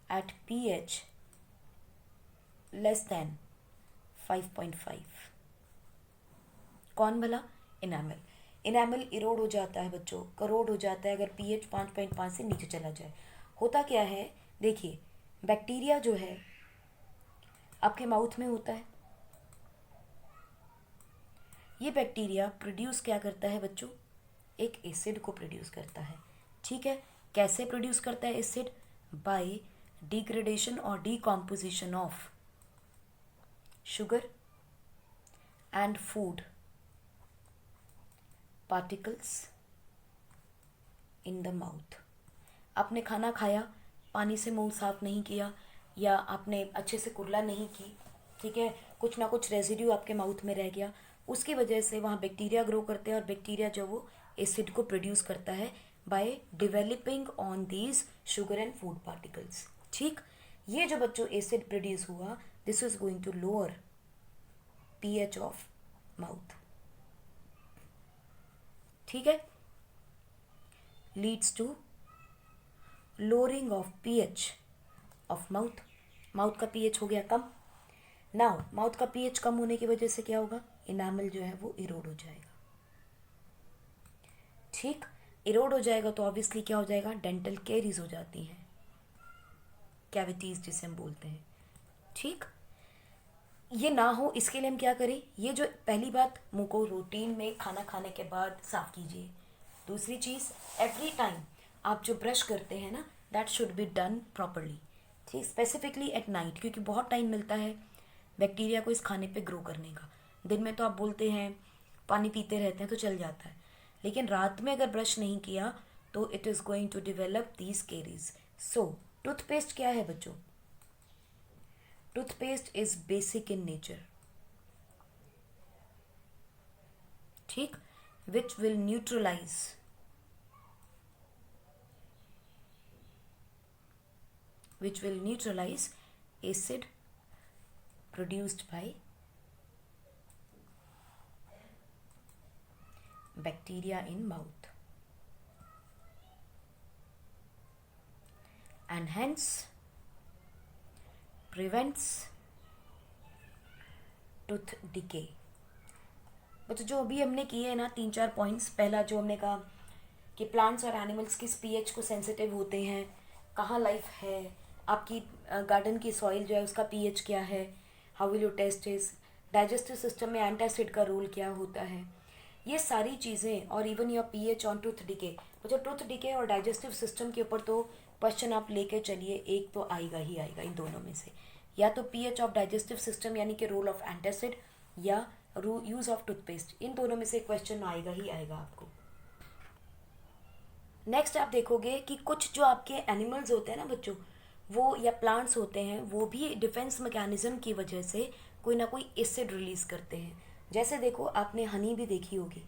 at pH less than 5.5. कौन भला, इनामल. इनामल इरोड हो जाता है बच्चों, करोड हो जाता है अगर पीएच 5.5 से नीचे चला जाए. होता क्या है, देखिए बैक्टीरिया जो है आपके माउथ में होता है. ये बैक्टीरिया प्रोड्यूस क्या करता है बच्चों, एक एसिड को प्रोड्यूस करता है. ठीक है, कैसे प्रोड्यूस करता है एसिड, बाय डिग्रेडेशन और decomposition of sugar and food particles in the mouth. आपने खाना खाया, पानी से मुंह साफ नहीं किया या आपने अच्छे से कुरला नहीं की, ठीक है, कुछ ना कुछ रेजिड्यू आपके माउथ में रह गया, उसकी वजह से वहाँ बैक्टीरिया ग्रो करते हैं और बैक्टीरिया जो वो एसिड को प्रोड्यूस करता है by developing on these sugar and food particles. ठीक, ये जो बच्चों एसिड प्रोड्यूस हुआ this is going to lower pH of mouth. ठीक है, leads to lowering of pH of mouth. Mouth का पीएच हो गया कम. नाउ माउथ का पीएच कम होने की वजह से क्या होगा, इनामल जो है वो इरोड हो जाएगा. ठीक, इरोड हो जाएगा तो ऑब्वियसली क्या हो जाएगा, डेंटल कैरीज हो जाती हैं, कैविटीज जिसे हम बोलते हैं. ठीक, ये ना हो इसके लिए हम क्या करें, ये जो पहली बात, मुंह को रूटीन में खाना खाने के बाद साफ कीजिए. दूसरी चीज़, एवरी टाइम आप जो ब्रश करते हैं ना that should be done properly. ठीक, स्पेसिफिकली एट नाइट, क्योंकि बहुत टाइम मिलता है बैक्टीरिया को इस खाने पे ग्रो करने का. दिन में तो आप बोलते हैं पानी पीते रहते हैं तो चल जाता है, लेकिन रात में अगर ब्रश नहीं किया तो it is going to develop these caries. So toothpaste क्या है बच्चों, toothpaste is basic in nature. ठीक, which will neutralise acid produced by bacteria in mouth and hence prevents tooth decay. But जो अभी हमने किए हैं ना 3-4 पॉइंट्स, पहला जो हमने कहा कि प्लांट्स और एनिमल्स किस पीएच को सेंसिटिव होते हैं, कहाँ लाइफ है, आपकी गार्डन की सॉइल जो है उसका पीएच क्या है, how will you test is, digestive system में एंटासिड का रोल क्या होता है, ये सारी चीज़ें, और even your pH on tooth decay. तो टूथ डिके और डाइजेस्टिव सिस्टम के ऊपर तो क्वेश्चन आप लेके चलिए, एक तो आएगा ही आएगा इन दोनों में से, या तो पीएच ऑफ डाइजेस्टिव सिस्टम यानी कि रोल ऑफ एंटासिड या यूज़ ऑफ टूथपेस्ट, इन दोनों में से क्वेश्चन आएगा ही आएगा आपको. नेक्स्ट आप देखोगे कि कुछ जो आपके एनिमल्स होते हैं ना बच्चों, वो या प्लांट्स होते हैं, वो भी डिफेंस मैकेनिज्म की वजह से कोई ना कोई एसिड रिलीज करते हैं। जैसे देखो, आपने हनी भी देखी होगी,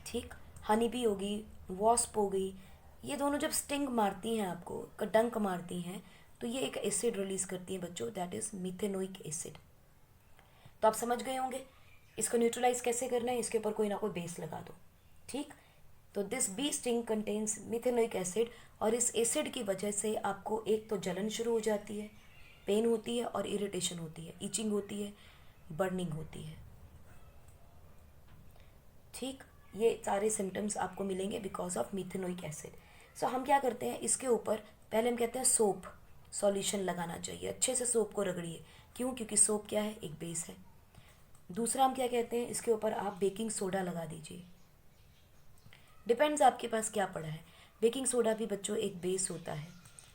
ठीक, हनी भी होगी, वॉस्प हो गई, ये दोनों जब स्टिंग मारती हैं आपको, डंक मारती हैं, तो ये एक एसिड रिलीज करती हैं बच्चों, दैट इज मिथेनोइक एसिड। तो आप समझ गए होंगे इसको न्यूट्रलाइज कैसे करना है, इसके ऊपर कोई ना कोई बेस लगा दो, ठीक। तो this bee sting contains methanoic acid, और इस एसिड की वजह से आपको एक तो जलन शुरू हो जाती है, पेन होती है और इरिटेशन होती है, इचिंग होती है, बर्निंग होती है, ठीक। ये सारे सिम्टम्स आपको मिलेंगे बिकॉज ऑफ मिथेनोइक एसिड। सो हम क्या करते हैं, इसके ऊपर पहले हम कहते हैं सोप सॉल्यूशन लगाना चाहिए, अच्छे से सोप को रगड़िए। क्यों? क्योंकि सोप क्या है, एक बेस है। दूसरा हम क्या कहते हैं, इसके ऊपर आप बेकिंग सोडा लगा दीजिए, डिपेंड्स आपके पास क्या पड़ा है। बेकिंग सोडा भी बच्चों एक बेस होता है,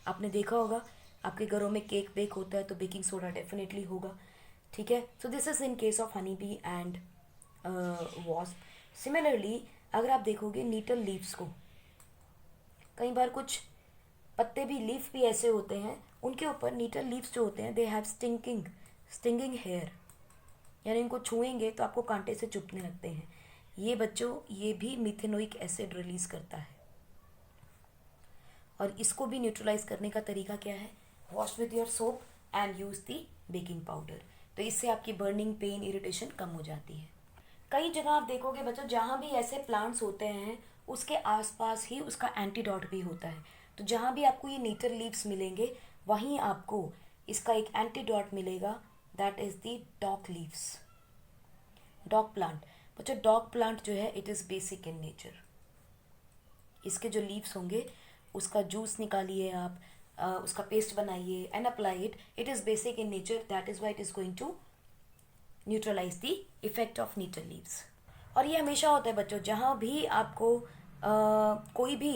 आपने देखा होगा आपके घरों में केक बेक होता है तो बेकिंग सोडा डेफिनेटली होगा, ठीक है। So this is in case of honey bee and wasp. Similarly अगर आप देखोगे नीटल लीव्स को, कई बार कुछ पत्ते भी, लीफ भी ऐसे होते हैं, उनके ऊपर नीटल लीव्स जो होते हैं, दे हैव स्टिंगिंग हेयर, यानी इनको छुएंगे तो आपको कांटे से चुभने लगते हैं। ये बच्चों, ये भी मिथेनोइक एसिड रिलीज करता है, और इसको भी न्यूट्रलाइज करने का तरीका क्या है, wash with your soap and use the baking powder. तो इससे आपकी बर्निंग, पेन, इरिटेशन कम हो जाती है। कई जगह आप देखोगे बच्चों, जहाँ भी ऐसे प्लांट्स होते हैं उसके आसपास ही उसका एंटीडॉट भी होता है। तो जहाँ भी आपको ये नीटल लीव्स मिलेंगे, वहीं आपको इसका एक एंटीडॉट मिलेगा, that is the dog leaves, dog plant. बच्चों डॉग प्लांट जो है, it is basic in nature. इसके जो लीव्स होंगे उसका जूस निकालिए आप, उसका पेस्ट बनाइए and apply it, it is basic in nature, that is why it is going to neutralise the effect of nettle leaves. और ये हमेशा होता है बच्चों, जहाँ भी आपको कोई भी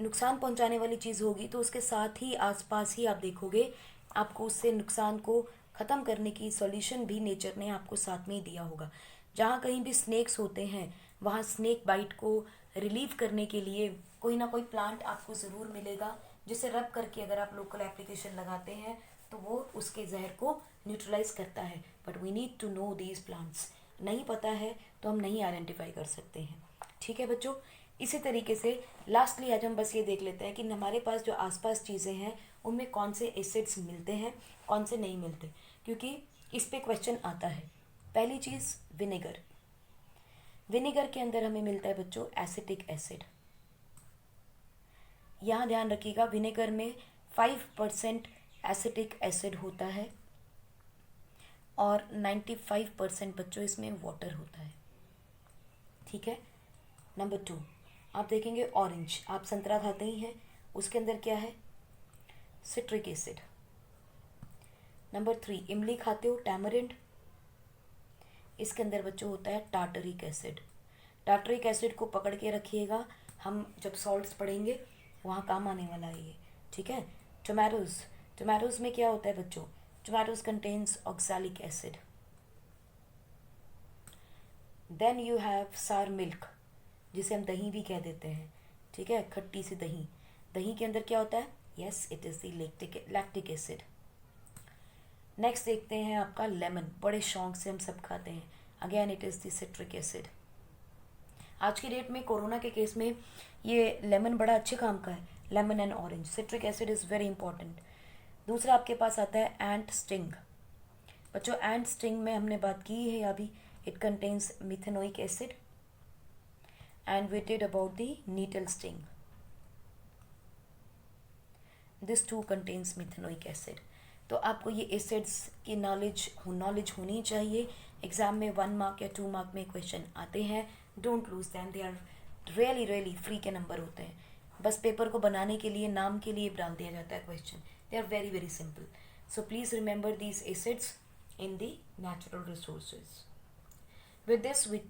नुकसान पहुंचाने वाली चीज़ होगी तो उसके साथ ही आसपास ही आप देखोगे आपको उससे नुकसान को ख़त्म करने की सॉल्यूशन भी नेचर ने आपको साथ में ही दिया होगा। जहाँ कहीं भी स्नेक्स होते हैं, वहाँ स्नेक बाइट को रिलीव करने के लिए कोई ना कोई प्लांट आपको ज़रूर मिलेगा, जिसे रब करके अगर आप लोकल एप्लीकेशन लगाते हैं तो वो उसके जहर को न्यूट्रलाइज करता है। But we need to know these plants, नहीं पता है तो हम नहीं आइडेंटिफाई कर सकते हैं, ठीक है बच्चों। इसी तरीके से लास्टली आज हम बस ये देख लेते हैं कि हमारे पास जो आसपास चीज़ें हैं उनमें कौन से एसिड्स मिलते हैं, कौन से नहीं मिलते, क्योंकि इस पे क्वेश्चन आता है। पहली चीज़ विनेगर, विनेगर के अंदर हमें मिलता है बच्चों एसिटिक एसिड। यहाँ ध्यान रखिएगा, विनेगर में 5% एसिटिक एसिड होता है और 95% बच्चों इसमें वाटर होता है, ठीक है। नंबर 2 आप देखेंगे ऑरेंज, आप संतरा खाते ही हैं, उसके अंदर क्या है, सिट्रिक एसिड। नंबर 3 इमली खाते हो, टैमरिंड, इसके अंदर बच्चों होता है टार्टरिक एसिड। टार्टरिक एसिड को पकड़ के रखिएगा, हम जब सॉल्ट्स पढ़ेंगे वहाँ काम आने वाला है ये, ठीक है। टोमेटोज, टोमेटोज में क्या होता है बच्चों, tomatoes contain oxalic acid. Then you have sour milk, जिसे हम दही भी कह देते हैं, ठीक है, खट्टी सी दही। दही के अंदर क्या होता है, yes it is the lactic acid. Next देखते हैं आपका लेमन, बड़े शौक से हम सब खाते हैं, again it is the citric acid. आज की डेट में कोरोना के केस में ये लेमन बड़ा अच्छे काम का है, lemon and orange, citric acid is very important. दूसरा आपके पास आता है एंट स्टिंग। बच्चों एंट स्टिंग में हमने बात की है अभी, it contains methanoic acid and we did about the needle sting. This too contains methanoic acid. तो आपको ये एसिड्स की नॉलेज होनी चाहिए। एग्जाम में 1 मार्क या 2 मार्क में क्वेश्चन आते हैं, don't lose them, they are really free के नंबर होते हैं। बस पेपर को बनाने के लिए, नाम के लिए डाल दिया जाता है question, they are very simple. So please remember these acids in the natural resources. With this we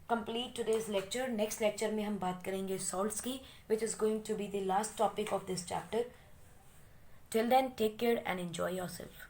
complete today's lecture. Next lecture में हम बात करेंगे सॉल्ट्स की, which is going to be the last topic of this chapter. Till then take care and enjoy yourself.